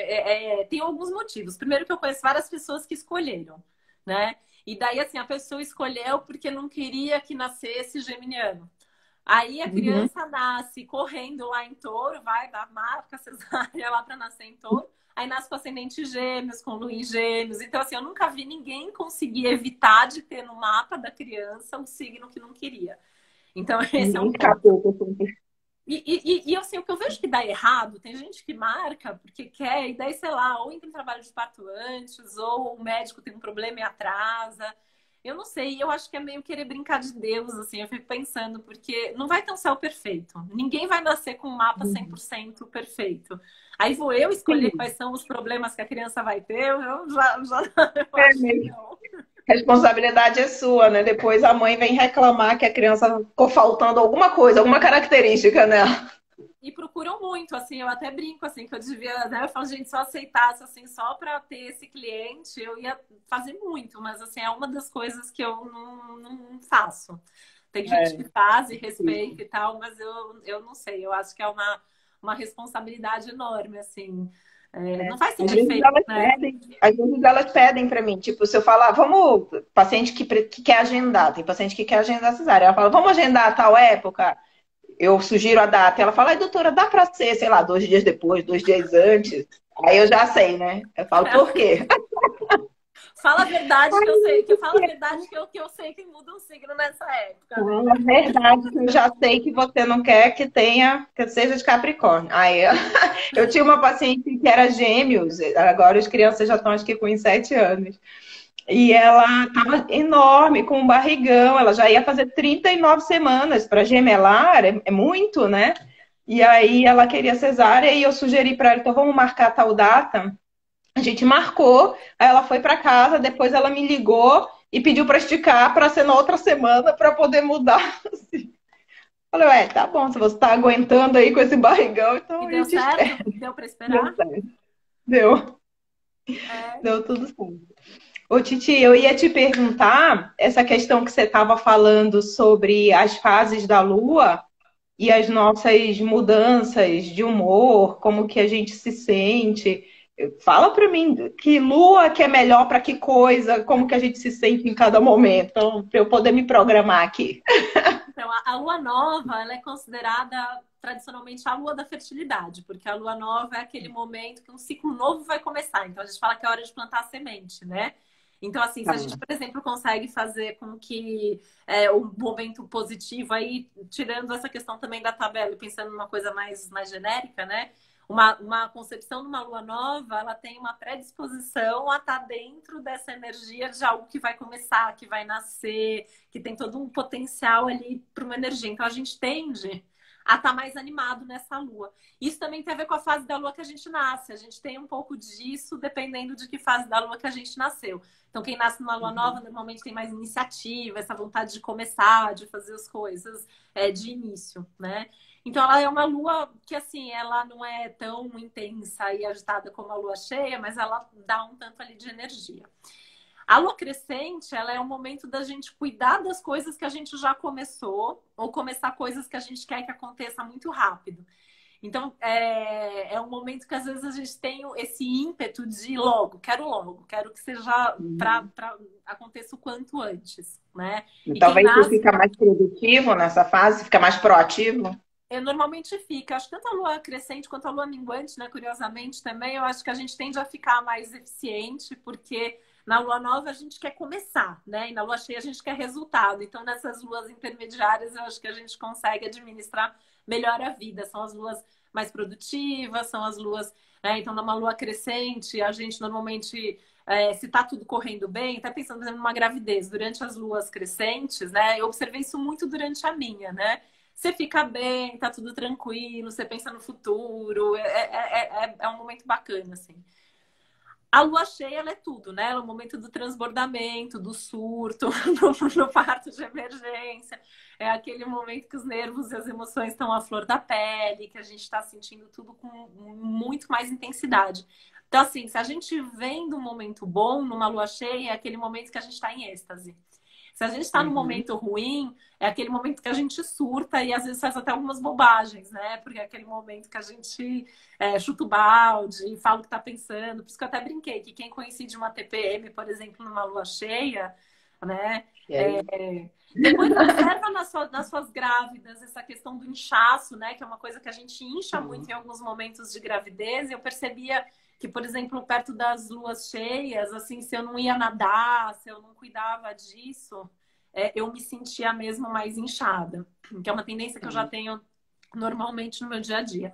Tem alguns motivos. Primeiro que eu conheço várias pessoas que escolheram, né? E daí, assim, a pessoa escolheu porque não queria que nascesse geminiano. Aí a Uhum. criança nasce correndo lá em touro, vai dar marca cesárea lá para nascer em touro. Aí nasce com ascendente gêmeos, com lua em gêmeos. Então, assim, eu nunca vi ninguém conseguir evitar de ter no mapa da criança um signo que não queria. Então, esse é Ninguém um ponto. escapou. E assim, o que eu vejo que dá errado, tem gente que marca porque quer, e daí, sei lá, ou entra em trabalho de parto antes, ou o médico tem um problema e atrasa. Eu não sei, eu acho que é meio querer brincar de Deus, assim, eu fico pensando, porque não vai ter um céu perfeito. Ninguém vai nascer com um mapa 100% perfeito. Aí vou eu escolher Sim. quais são os problemas que a criança vai ter, eu já eu É acho que mesmo. não. Responsabilidade é sua, né? Depois a mãe vem reclamar que a criança ficou faltando alguma coisa, alguma característica nela. E procuram muito, assim, eu até brinco, assim, que eu devia, né? Eu falo, gente, se eu aceitasse, assim, só para ter esse cliente, eu ia fazer muito, mas, assim, é uma das coisas que eu não faço. Tem gente que É, faz e respeita e tal, mas eu não sei, eu acho que é uma responsabilidade enorme, assim. É, não vai ser às vezes perfeito, elas né? pedem, às vezes elas pedem para mim, tipo, se eu falar, vamos, paciente que quer agendar, tem paciente que quer agendar cesárea, ela fala, vamos agendar a tal época, eu sugiro a data, ela fala, ai doutora, dá para ser, sei lá, 2 dias depois, 2 dias antes, aí eu já sei, né? Eu falo, por quê? Fala a verdade que eu sei, que fala a verdade que eu sei que muda um signo nessa época, né? Fala a verdade, que eu já sei que você não quer que tenha, que seja de Capricórnio. Aí, eu tinha uma paciente que era gêmeos, agora as crianças já estão acho que com uns 7 anos. E ela estava enorme, com um barrigão, ela já ia fazer 39 semanas para gemelar, é muito, né? E aí ela queria cesárea e eu sugeri para ela, então vamos marcar tal data. A gente marcou, aí ela foi para casa, depois ela me ligou e pediu para esticar para ser na outra semana para poder mudar. Falei, ué, tá bom, se você tá aguentando aí com esse barrigão, então E a deu gente espera. certo? Deu para Deu esperar? certo. Deu, É. deu tudo certo. Ô, Titi, eu ia te perguntar essa questão que você estava falando sobre as fases da Lua e as nossas mudanças de humor, como que a gente se sente. Fala para mim que Lua que é melhor para que coisa, como que a gente se sente em cada momento, então, para eu poder me programar aqui. Então, a lua nova, ela é considerada tradicionalmente a lua da fertilidade, porque a lua nova é aquele momento que um ciclo novo vai começar. Então, a gente fala que é hora de plantar a semente, né? Então, assim, se a gente, por exemplo, consegue fazer com que o momento positivo aí, tirando essa questão também da tabela e pensando numa coisa mais genérica, né? Uma concepção de uma lua nova, ela tem uma predisposição a estar dentro dessa energia de algo que vai começar, que vai nascer, que tem todo um potencial ali para uma energia. Então a gente tende a estar mais animado nessa lua. Isso também tem a ver com a fase da lua que a gente nasce. A gente tem um pouco disso dependendo de que fase da lua que a gente nasceu. Então, quem nasce numa lua nova normalmente tem mais iniciativa, essa vontade de começar, de fazer as coisas de início, né? Então, ela é uma lua que, assim, ela não é tão intensa e agitada como a lua cheia, mas ela dá um tanto ali de energia. A lua crescente, ela é o momento da gente cuidar das coisas que a gente já começou ou começar coisas que a gente quer que aconteça muito rápido. Então, é um momento que às vezes a gente tem esse ímpeto de logo, quero que seja para aconteça o quanto antes, né? E quem Talvez você nasce fica mais produtivo nessa fase, fica mais proativo. normalmente fica. Acho que tanto a lua crescente quanto a lua minguante, né? Curiosamente também, eu acho que a gente tende a ficar mais eficiente, porque Na lua nova a gente quer começar, né? E na lua cheia a gente quer resultado. Então, nessas luas intermediárias, eu acho que a gente consegue administrar melhor a vida. São as luas mais produtivas, são as luas, né? Então, numa lua crescente, a gente normalmente, se tá tudo correndo bem, tá pensando, por exemplo, numa gravidez, durante as luas crescentes, né? Eu observei isso muito durante a minha, né? Você fica bem, tá tudo tranquilo, você pensa no futuro, é um momento bacana, assim. A lua cheia, ela é tudo, né? Ela é o momento do transbordamento, do surto, no parto de emergência. É aquele momento que os nervos e as emoções estão à flor da pele, que a gente está sentindo tudo com muito mais intensidade. Então, assim, se a gente vem de um momento bom, numa lua cheia, é aquele momento que a gente está em êxtase. Se a gente está num Uhum. momento ruim, é aquele momento que a gente surta e às vezes faz até algumas bobagens, né? Porque é aquele momento que a gente chuta o balde, fala o que está pensando. Por isso que eu até brinquei que quem coincide uma TPM, por exemplo, numa lua cheia, né? E aí? Depois observa nas suas grávidas essa questão do inchaço, né? Que é uma coisa que a gente incha muito Sim. em alguns momentos de gravidez. E eu percebia que, por exemplo, perto das luas cheias, assim, se eu não ia nadar, se eu não cuidava disso, eu me sentia mesmo mais inchada, que é uma tendência que eu já Sim. tenho normalmente no meu dia a dia.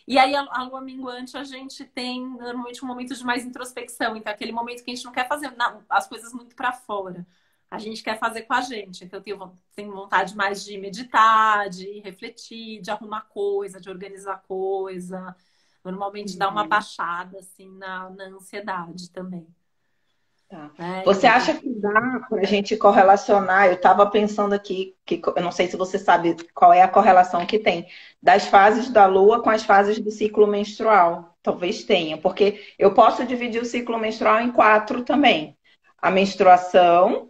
E aí, a lua minguante, a gente tem normalmente um momento de mais introspecção. Então, aquele momento que a gente não quer fazer as coisas muito para fora. A gente quer fazer com a gente. Então, eu tenho vontade mais de meditar, de refletir, de arrumar coisa, de organizar coisa. Normalmente dá uma Uhum. baixada, assim, na ansiedade também. Tá. Né? Você acha que dá para a gente correlacionar? Eu estava pensando aqui, que eu não sei se você sabe qual é a correlação que tem das fases da Lua com as fases do ciclo menstrual. Talvez tenha, porque eu posso dividir o ciclo menstrual em quatro também. A menstruação,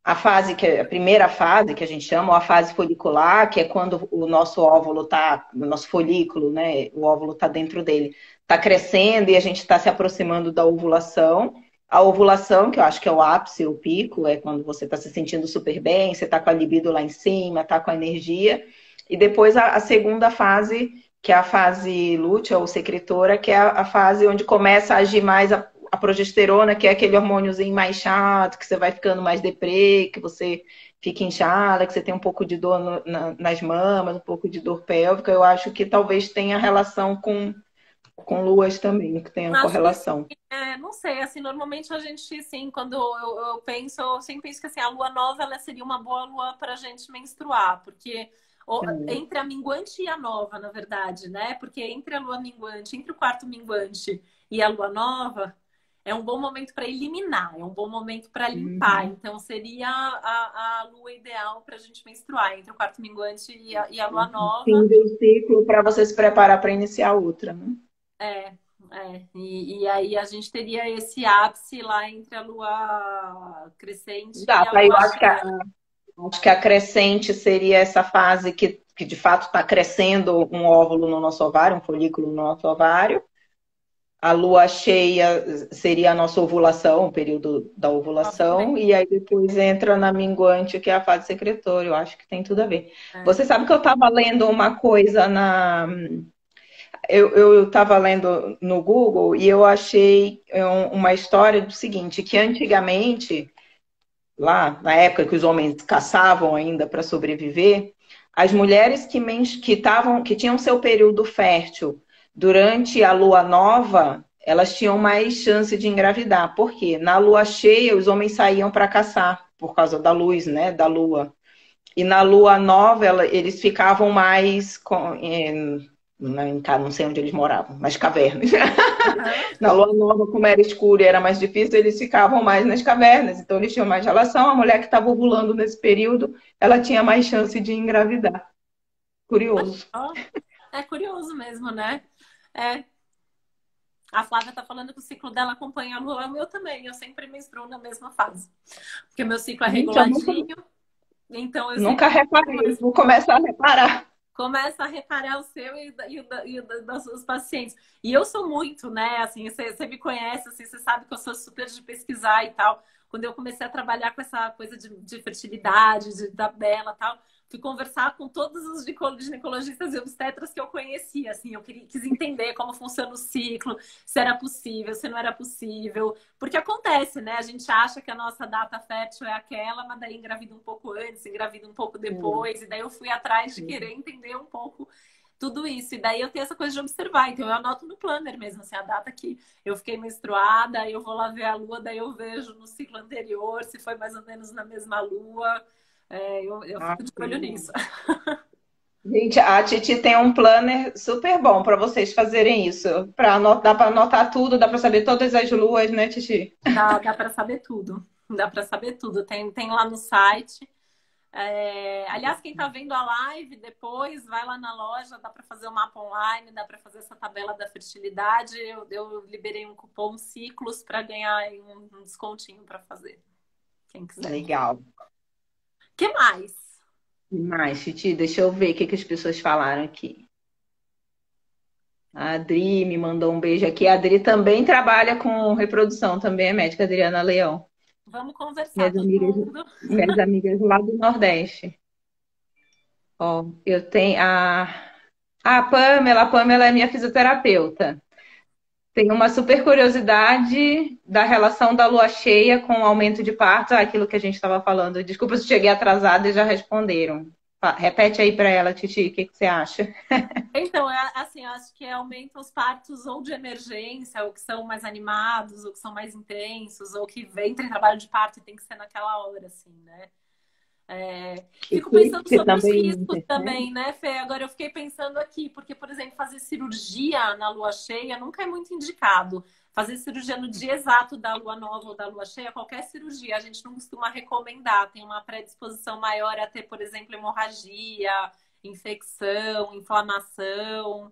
a fase que a primeira fase que a gente chama, ou a fase folicular, que é quando o nosso óvulo tá, o nosso folículo, né, o óvulo tá dentro dele, tá crescendo e a gente está se aproximando da ovulação. A ovulação, que eu acho que é o ápice, o pico, é quando você está se sentindo super bem, você está com a libido lá em cima, está com a energia. E depois a segunda fase, que é a fase lútea ou secretora, que é a fase onde começa a agir mais a progesterona, que é aquele hormôniozinho mais chato, que você vai ficando mais deprê, que você fica inchada, que você tem um pouco de dor nas mamas, um pouco de dor pélvica. Eu acho que talvez tenha relação com luas também, que tenha Acho que sim. correlação. Não sei, assim, normalmente a gente, sim, quando eu penso, eu sempre penso que assim, a lua nova ela seria uma boa lua para a gente menstruar, porque entre a minguante e a nova, na verdade, né? Porque entre a lua minguante, entre o quarto minguante e a lua nova, é um bom momento para eliminar, é um bom momento para limpar. Uhum. Então, seria a lua ideal para a gente menstruar, entre o quarto minguante e a lua nova. Fim do ciclo para você se preparar para iniciar outra, né? É, e aí a gente teria esse ápice lá entre a lua crescente e Dá, a tá, eu lua acho que cheia. acho que a crescente seria essa fase que de fato está crescendo um óvulo no nosso ovário, um folículo no nosso ovário. A lua cheia seria a nossa ovulação, o período da ovulação, Obviamente. e aí depois entra na minguante, que é a fase secretória. Eu acho que tem tudo a ver. É. Você sabe que eu estava lendo uma coisa eu estava lendo no Google e eu achei uma história do seguinte, que antigamente, lá na época que os homens caçavam ainda para sobreviver, as mulheres que tinham seu período fértil durante a lua nova, elas tinham mais chance de engravidar. Por quê? Na lua cheia, os homens saíam para caçar por causa da luz, né, da lua. E na lua nova, eles ficavam mais não sei onde eles moravam, nas cavernas. Aham. Na lua nova, como era escuro e era mais difícil, eles ficavam mais nas cavernas. Então, eles tinham mais relação. A mulher que estava ovulando nesse período, ela tinha mais chance de engravidar. Curioso. Ó, é curioso mesmo, né? É. A Flávia tá falando que o ciclo dela acompanha a lua, o meu também. Eu sempre menstruo na mesma fase. Porque meu ciclo é Gente, eu reguladinho, então eu nunca sempre reparei. Vou começar a reparar. começa a reparar o seu dos seus pacientes. E eu sou muito, né? Assim, você me conhece, assim, você sabe que eu sou super de pesquisar e tal. Quando eu comecei a trabalhar com essa coisa de fertilidade, da Bela e tal, fui conversar com todos os ginecologistas e obstetras que eu conhecia, assim, quis entender como funciona o ciclo, se era possível, se não era possível, porque acontece, né? A gente acha que a nossa data fértil é aquela, mas daí engravida um pouco antes, engravida um pouco depois, e daí eu fui atrás de querer entender um pouco tudo isso, e daí eu tenho essa coisa de observar, então eu anoto no planner mesmo, assim, a data que eu fiquei menstruada, eu vou lá ver a lua, daí eu vejo no ciclo anterior, se foi mais ou menos na mesma lua. Eu Ah, fico de olho nisso. gente, a Titi tem um planner super bom para vocês fazerem isso. Dá para anotar tudo, dá para saber todas as luas, né, Titi? Dá para saber tudo. Dá para saber tudo. Tem lá no site. Aliás, quem está vendo a live depois, vai lá na loja, dá para fazer o mapa online, dá para fazer essa tabela da fertilidade. Eu liberei um cupom Ciclos para ganhar um descontinho para fazer. Quem quiser. Legal. Que mais? Mas, Titi, deixa eu ver o que que as pessoas falaram aqui. A Adri me mandou um beijo aqui. A Adri também trabalha com reprodução, também é médica, Adriana Leão. Vamos conversar, Minhas todo amigas, mundo. minhas amigas lá do Nordeste. Ó, eu tenho a Pamela é minha fisioterapeuta. Tem uma super curiosidade da relação da lua cheia com o aumento de parto, aquilo que a gente estava falando. Desculpa se cheguei atrasada e já responderam. Repete aí para ela, Titi, o que que você acha? Então, assim, acho que aumenta os partos ou de emergência, ou que são mais animados, ou que são mais intensos, ou que entra em trabalho de parto e tem que ser naquela hora, assim, né? Fico pensando Eclipse sobre os também, riscos né? também, né, Fê? Agora eu fiquei pensando aqui, porque, por exemplo, fazer cirurgia na lua cheia nunca é muito indicado. Fazer cirurgia no dia exato da lua nova ou da lua cheia, qualquer cirurgia, a gente não costuma recomendar. Tem uma predisposição maior a ter, por exemplo, hemorragia, infecção, inflamação,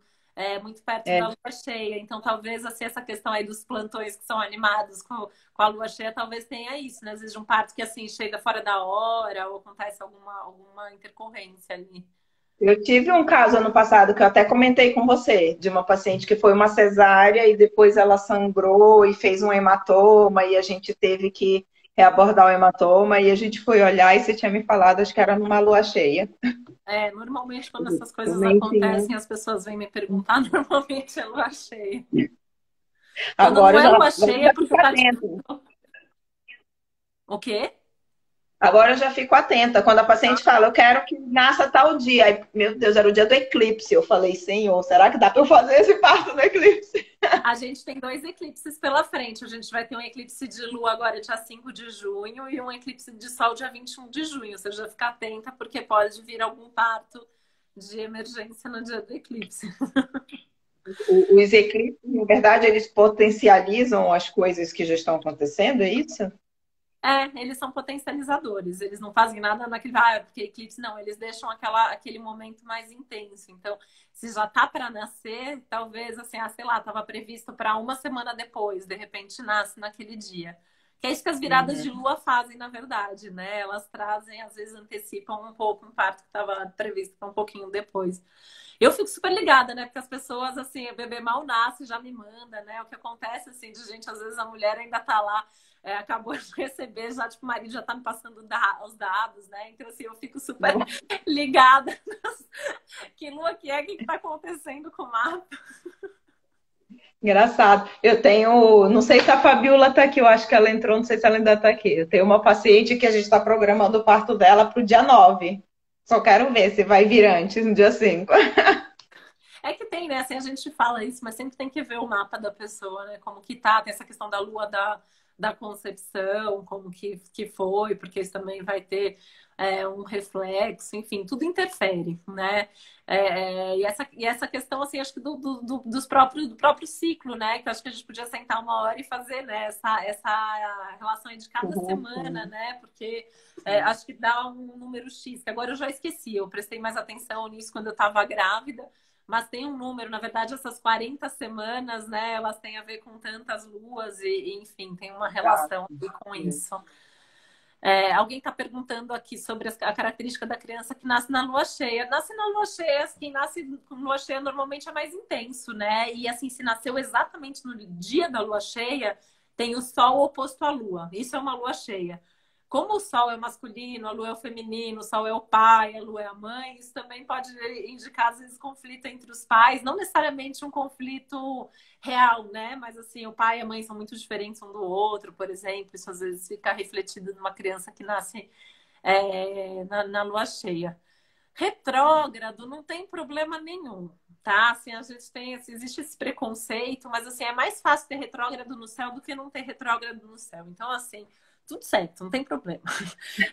muito perto É, da lua cheia. Então, talvez assim, essa questão aí dos plantões que são animados com a lua cheia, talvez tenha isso, né? Às vezes um parto que assim chega fora da hora ou acontece alguma intercorrência ali. eu tive um caso ano passado que eu até comentei com você, de uma paciente que foi uma cesárea e depois ela sangrou e fez um hematoma e a gente teve que reabordar o hematoma e a gente foi olhar e você tinha me falado, acho que era numa lua cheia. Normalmente quando essas coisas Também tinha. acontecem, as pessoas vêm me perguntar, normalmente é lua cheia. Quando não Agora eu é já, lua agora eu cheia, é já porque fico o parto. atenta. O quê? Agora eu já fico atenta. Quando a paciente fala, eu quero que nasça tal dia. Aí, meu Deus, era o dia do eclipse. Eu falei, Senhor, será que dá para eu fazer esse parto no eclipse? A gente tem 2 eclipses pela frente. A gente vai ter um eclipse de lua agora, dia 5 de junho, e um eclipse de sol, dia 21 de junho. Ou seja, fica atenta, porque pode vir algum parto de emergência no dia do eclipse. Os eclipses, na verdade, eles potencializam as coisas que já estão acontecendo, é isso? Eles são potencializadores, eles não fazem nada naquele. Porque eclipse não, eles deixam aquele momento mais intenso. Então, se já tá para nascer, talvez assim, sei lá, estava previsto para uma semana depois, de repente nasce naquele dia. Que é isso que as viradas de Uhum. lua fazem, na verdade, né? Elas trazem, às vezes antecipam um pouco um parto que estava previsto para um pouquinho depois. Eu fico super ligada, né? Porque as pessoas, assim, o bebê mal nasce, já me manda, né? O que acontece, assim, de gente, às vezes a mulher ainda tá lá, acabou de receber, já, tipo, o marido já tá me passando os dados, né? Então, assim, eu fico super ligada. Que lua que é? O que tá acontecendo com o mapa? Engraçado. Eu tenho, não sei se a Fabiola está aqui, eu acho que ela entrou, não sei se ela ainda está aqui. Eu tenho uma paciente que a gente está programando o parto dela para o dia 9. Só quero ver se vai vir antes, no dia 5. É que tem, né? Assim, a gente fala isso, mas sempre tem que ver o mapa da pessoa, né? Como que tá, tem essa questão da lua da concepção, como que foi, porque isso também vai ter um reflexo, enfim, tudo interfere, né? E essa questão, assim, acho que do próprio ciclo, né? Que eu acho que a gente podia sentar uma hora e fazer, né? Essa relação aí de cada semana, né? Porque acho que dá um número X, que agora eu já esqueci, eu prestei mais atenção nisso quando eu estava grávida. Mas tem um número, na verdade, essas 40 semanas, né? Elas têm a ver com tantas luas enfim, tem uma relação aí com isso. Alguém está perguntando aqui sobre a característica da criança que nasce na lua cheia. Nasce na lua cheia, quem nasce com lua cheia normalmente é mais intenso, né? E assim, se nasceu exatamente no dia da lua cheia, tem o sol oposto à lua. Isso é uma lua cheia. como o Sol é o masculino, a Lua é o feminino, o Sol é o pai, a Lua é a mãe, isso também pode indicar, às vezes, conflito entre os pais, não necessariamente um conflito real, né? Mas assim, o pai e a mãe são muito diferentes um do outro, por exemplo, isso às vezes fica refletido numa criança que nasce na lua cheia. Retrógrado não tem problema nenhum, tá? Assim, a gente tem, assim, existe esse preconceito, mas assim, é mais fácil ter retrógrado no céu do que não ter retrógrado no céu. Então, assim, tudo certo, não tem problema.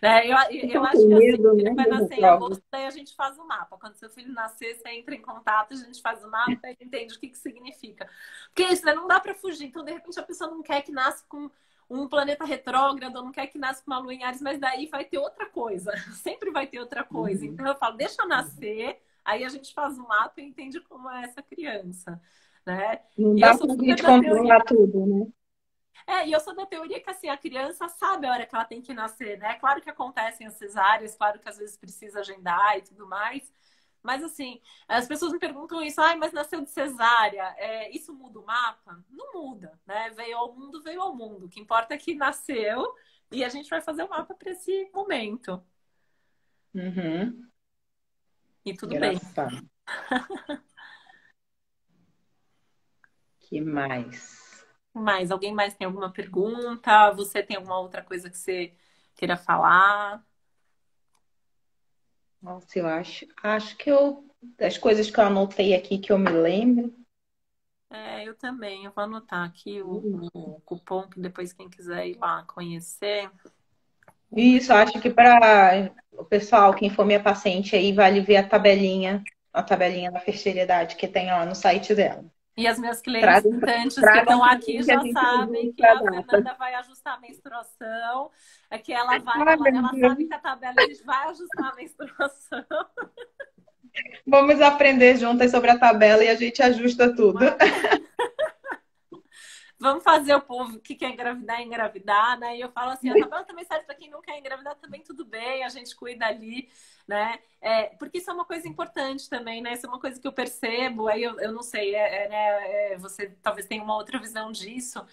Né? Eu Então, acho tem que assim, medo, ele né, vai do nascer em retrógrado. agosto, daí a gente faz o mapa. Quando seu filho nascer, você entra em contato, a gente faz o mapa e entende o que que significa. Porque isso, né, não dá para fugir. Então, de repente, a pessoa não quer que nasça com um planeta retrógrado, não quer que nasça com uma lua em Ares, mas daí vai ter outra coisa. Sempre vai ter outra coisa. Uhum. Então eu falo, deixa nascer, aí a gente faz um mapa e entende como é essa criança, né? Não E eu dá sou pra super gente da teoria. controlar tudo, né? E eu sou da teoria que assim, a criança sabe a hora que ela tem que nascer, né? Claro que acontecem as cesáreas, claro que às vezes precisa agendar e tudo mais. Mas assim, as pessoas me perguntam isso, ai, mas nasceu de cesárea, isso muda o mapa? Não muda, né? Veio ao mundo, veio ao mundo. O que importa é que nasceu e a gente vai fazer o mapa para esse momento. Uhum. E tudo bem. Engraçado. Que mais? Mas alguém mais tem alguma pergunta? Você tem alguma outra coisa que você queira falar? Nossa, acho que das coisas que eu anotei aqui que eu me lembro. Eu também. Eu vou anotar aqui o cupom que depois quem quiser ir lá conhecer. Isso, acho que para o pessoal, quem for minha paciente aí, vale ver a tabelinha da fertilidade que tem lá no site dela. E as minhas clientes Tragam, tentantes que tragam estão para aqui mim que a já gente sabem que ajusta a a data. Fernanda vai ajustar a menstruação. É que ela vai, Ai, meu ela sabe Deus. que a tabela a gente vai ajustar a menstruação. Vamos aprender juntas sobre a tabela e a gente ajusta tudo. Vamos fazer o povo que quer engravidar, engravidar, né? E eu falo assim, a tabela também serve para quem não quer engravidar, também tudo bem, a gente cuida ali, né? Porque isso é uma coisa importante também, né? Isso é uma coisa que eu percebo, aí eu não sei, né? Você talvez tenha uma outra visão disso,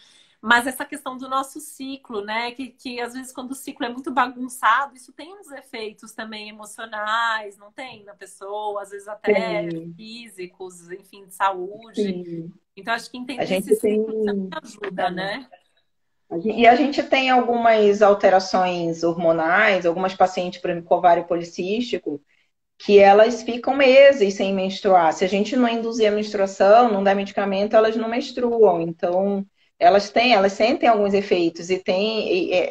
mas essa questão do nosso ciclo, né? Que às vezes quando o ciclo é muito bagunçado, isso tem uns efeitos também emocionais, não tem na pessoa, às vezes até Sim, físicos, enfim, de saúde. sim. Então, acho que A entender esse gente tem. ciclo também ajuda, né? E a gente tem algumas alterações hormonais, algumas pacientes, por exemplo, com ovário policístico, que elas ficam meses sem menstruar. Se a gente não induzir a menstruação, não der medicamento, elas não menstruam. Então, elas sentem alguns efeitos.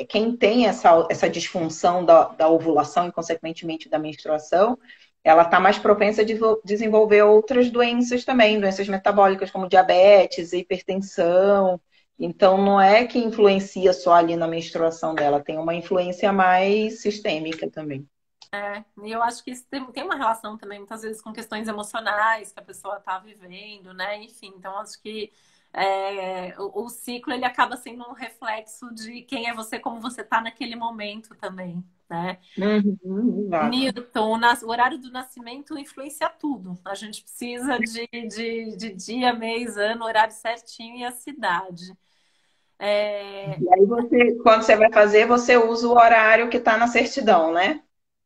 Quem tem essa disfunção da ovulação e, consequentemente, da menstruação, ela está mais propensa a desenvolver outras doenças também, doenças metabólicas como diabetes, hipertensão. Então, não é que influencia só ali na menstruação dela, tem uma influência mais sistêmica também. E eu acho que isso tem uma relação também, muitas vezes, com questões emocionais que a pessoa está vivendo, né? Enfim, então acho que o ciclo ele acaba sendo um reflexo de quem é você, como você está naquele momento também, né? Uhum, exato. Newton, o horário do nascimento influencia tudo. A gente precisa de dia, mês, ano, horário certinho e a cidade. É, E aí quando você vai fazer, você usa o horário que está na certidão, né?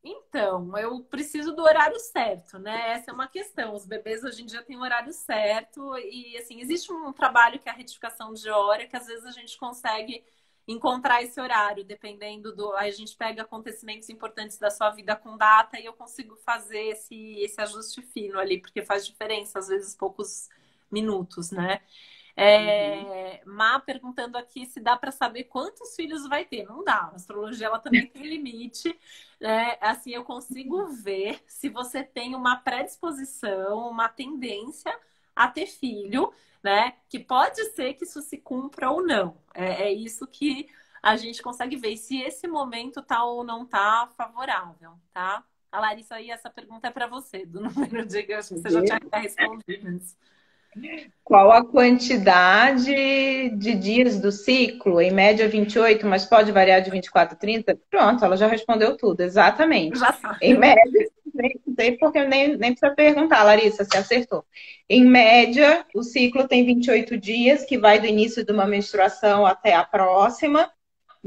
Então, eu preciso do horário certo, né? Essa é uma questão. Os bebês hoje em dia têm o horário certo e, assim, existe um trabalho que é a retificação de hora, que às vezes a gente consegue encontrar esse horário, dependendo do... Aí a gente pega acontecimentos importantes da sua vida com data e eu consigo fazer esse ajuste fino ali, porque faz diferença, às vezes, poucos minutos, né? Uhum. Má perguntando aqui se dá para saber quantos filhos vai ter. Não dá. A astrologia ela também tem limite. Assim, eu consigo ver se você tem uma predisposição, uma tendência a ter filho, né? Que pode ser que isso se cumpra ou não. É isso que a gente consegue ver. E se esse momento tá ou não tá favorável, tá? A Larissa, aí essa pergunta é para você, do número de... Eu acho que você já tinha respondido isso. Qual a quantidade de dias do ciclo? Em média 28, mas pode variar de 24 a 30? Pronto, ela já respondeu tudo, exatamente. Já sabe. Em média, nem sei porque nem precisa perguntar, Larissa, você acertou. Em média, o ciclo tem 28 dias, que vai do início de uma menstruação até a próxima.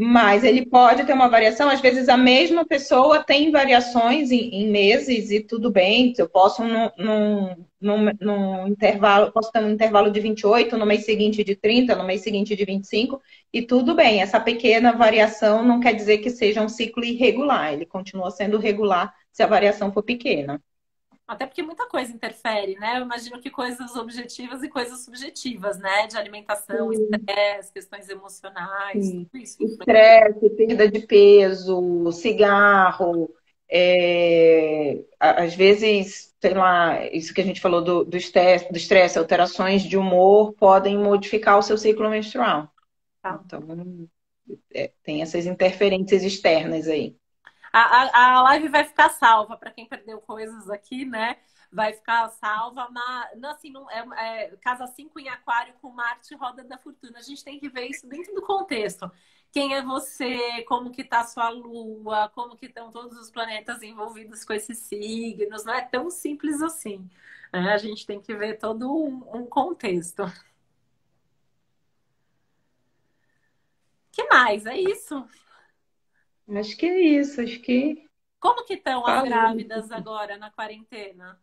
Mas ele pode ter uma variação, às vezes a mesma pessoa tem variações em meses e tudo bem. Eu posso num intervalo, posso ter um intervalo de 28, no mês seguinte de 30, no mês seguinte de 25, e tudo bem. Essa pequena variação não quer dizer que seja um ciclo irregular, ele continua sendo regular se a variação for pequena. Até porque muita coisa interfere, né? Eu imagino que coisas objetivas e coisas subjetivas, né? De alimentação, estresse, questões emocionais, Sim. tudo isso influencia. Estresse, perda de peso, cigarro, às vezes, sei lá, isso que a gente falou do estresse, alterações de humor podem modificar o seu ciclo menstrual. Tá? Então, tem essas interferências externas aí. A live vai ficar salva para quem perdeu coisas aqui, né? Vai ficar salva, mas não, assim, não, casa 5 em Aquário com Marte Roda da Fortuna. A gente tem que ver isso dentro do contexto. Quem é você? Como que tá a sua Lua? Como que estão todos os planetas envolvidos com esses signos? Não é tão simples assim, né? A gente tem que ver todo um contexto. Que mais? É isso. Acho que é isso, acho que Como que estão as falamos. grávidas agora na quarentena?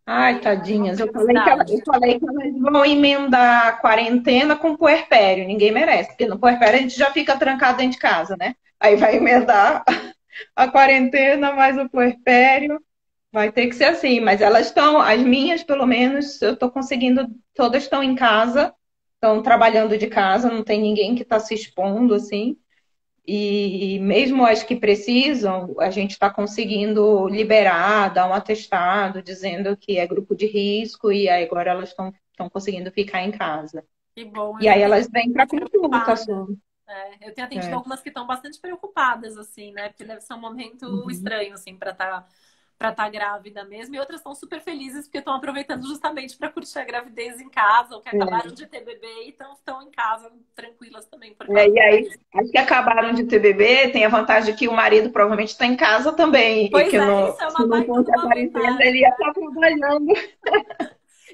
Ai, Tem alguma tadinhas, eu curiosidade? falei que elas vão emendar a quarentena com puerpério, ninguém merece, porque no puerpério a gente já fica trancado dentro de casa, né? Aí vai emendar a quarentena mais o puerpério, vai ter que ser assim, mas elas estão, as minhas pelo menos, eu estou conseguindo, todas estão em casa, estão trabalhando de casa, não tem ninguém que está se expondo assim. E mesmo as que precisam, a gente está conseguindo liberar, dar um atestado, dizendo que é grupo de risco, e aí agora elas estão conseguindo ficar em casa. Que bom, E eu aí tenho elas vêm para bastante consulta preocupada. só. Eu tenho atendido É. algumas que estão bastante preocupadas, assim, né? Porque deve ser um momento Uhum. estranho, assim, para tá grávida mesmo. E outras estão super felizes porque estão aproveitando justamente para curtir a gravidez em casa, ou que acabaram É. de ter bebê e estão em casa tranquilas também por É, causa e aí, disso. as que acabaram de ter bebê tem a vantagem de que o marido provavelmente está em casa também, e Pois que é, no, isso é se uma não baita de fosse a uma quarentena, vantagem. ele ia estar trabalhando.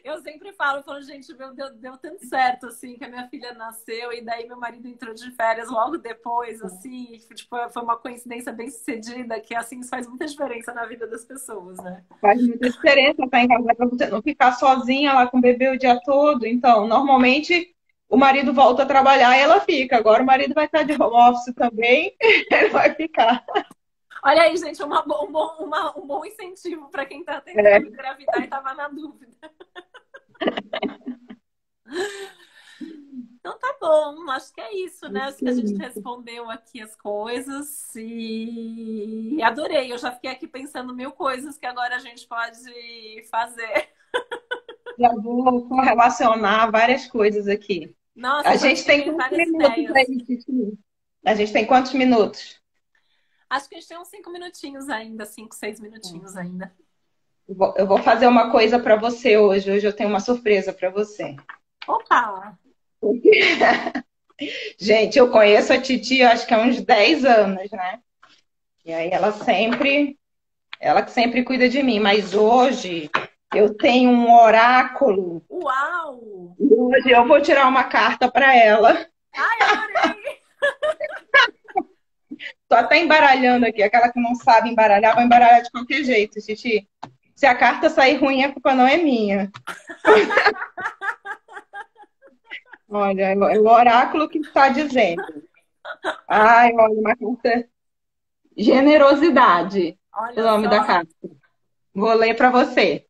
Eu sempre falo, gente, meu Deus, deu tanto certo, assim, que a minha filha nasceu e daí meu marido entrou de férias logo depois, assim, e, tipo, foi uma coincidência bem sucedida, que, assim, isso faz muita diferença na vida das pessoas, né? Faz muita diferença estar em casa para você não ficar sozinha lá com o bebê o dia todo. Então, normalmente o marido volta a trabalhar e ela fica. Agora o marido vai estar de home office também, ele vai ficar. Olha aí, gente, um bom incentivo para quem tá É, tentando engravidar e tava na dúvida. Então tá bom, acho que é isso, né? Acho que a gente respondeu aqui as coisas e adorei. Eu já fiquei aqui pensando mil coisas que agora a gente pode fazer. já vou correlacionar várias coisas aqui. Nossa, A eu já gente tem tive quantos várias minutos aí, ideias. Titi? A gente tem quantos minutos? Acho que a gente tem uns 5 minutinhos ainda, 5, 6 minutinhos ainda. Eu vou fazer uma coisa para você hoje. Hoje eu tenho uma surpresa para você. Opa! Gente, eu conheço a Titi, acho que há uns 10 anos, né? E aí ela que sempre cuida de mim, mas hoje eu tenho um oráculo Uau! e hoje eu vou tirar uma carta para ela. Ai, adorei! Tô até embaralhando aqui, aquela que não sabe embaralhar, vai embaralhar de qualquer jeito, Titi. Se a carta sair ruim, a culpa não é minha. Olha, é o oráculo que está dizendo. Ai, olha, uma carta. Generosidade, o Olha nome da só. carta. Vou ler para você.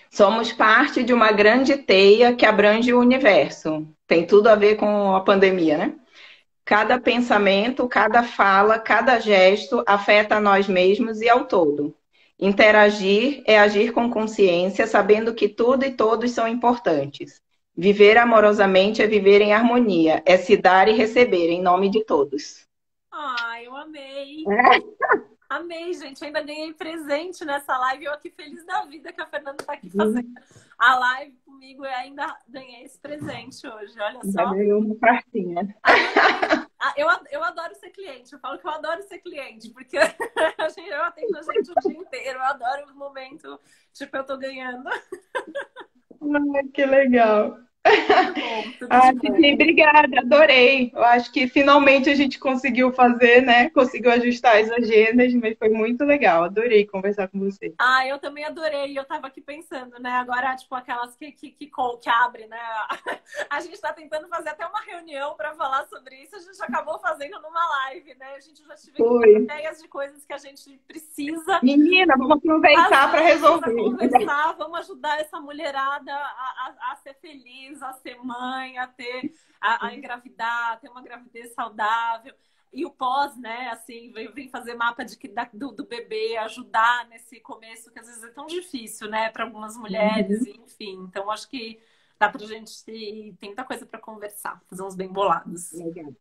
Somos parte de uma grande teia que abrange o universo. Tem tudo a ver com a pandemia, né? Cada pensamento, cada fala, cada gesto afeta a nós mesmos e ao todo. Interagir é agir com consciência, sabendo que tudo e todos são importantes. Viver amorosamente é viver em harmonia, é se dar e receber em nome de todos. Ai, eu amei. Amei, gente. Ainda ganhei presente nessa live. Eu aqui feliz da vida que a Fernanda tá aqui fazendo a live comigo e ainda ganhei esse presente hoje. Olha Já só. ganhou uma cartinha. Adorei. Eu adoro ser cliente. Eu falo que eu adoro ser cliente, porque eu atendo a gente o dia inteiro. Eu adoro o momento, tipo, eu tô ganhando. Ai, que legal. Muito bom, tudo Ah, de Titi, bom. obrigada, adorei. Eu acho que finalmente a gente conseguiu fazer, né? Conseguiu ajustar as agendas, mas foi muito legal. Adorei conversar com você. Ah, eu também adorei. Eu tava aqui pensando, né? Agora, tipo, aquelas que abre, né? A gente tá tentando fazer até uma reunião para falar sobre isso. A gente acabou fazendo numa live, né? A gente já tive aqui Foi. ideias de coisas que a gente precisa Menina, vamos aproveitar para fazer, precisa resolver. conversar. Vamos ajudar essa mulherada a ser feliz, a ser mãe, a engravidar, a ter uma gravidez saudável. E o pós, né, assim, vem fazer mapa do bebê, ajudar nesse começo, que às vezes é tão difícil, né, para algumas mulheres, Uhum. enfim. Então, acho que dá pra gente tem muita coisa para conversar, fazer uns bem bolados. Legal.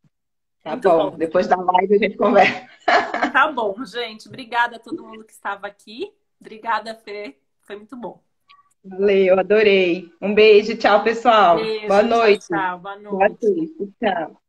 Tá Muito bom, bom. depois da live a gente conversa. Então, tá bom, gente. Obrigada a todo mundo que estava aqui. Obrigada, Fê. Foi muito bom. Valeu, adorei. Um beijo, tchau, pessoal. Boa Beijo, tchau, noite. tchau. Boa Boa noite. noite, tchau.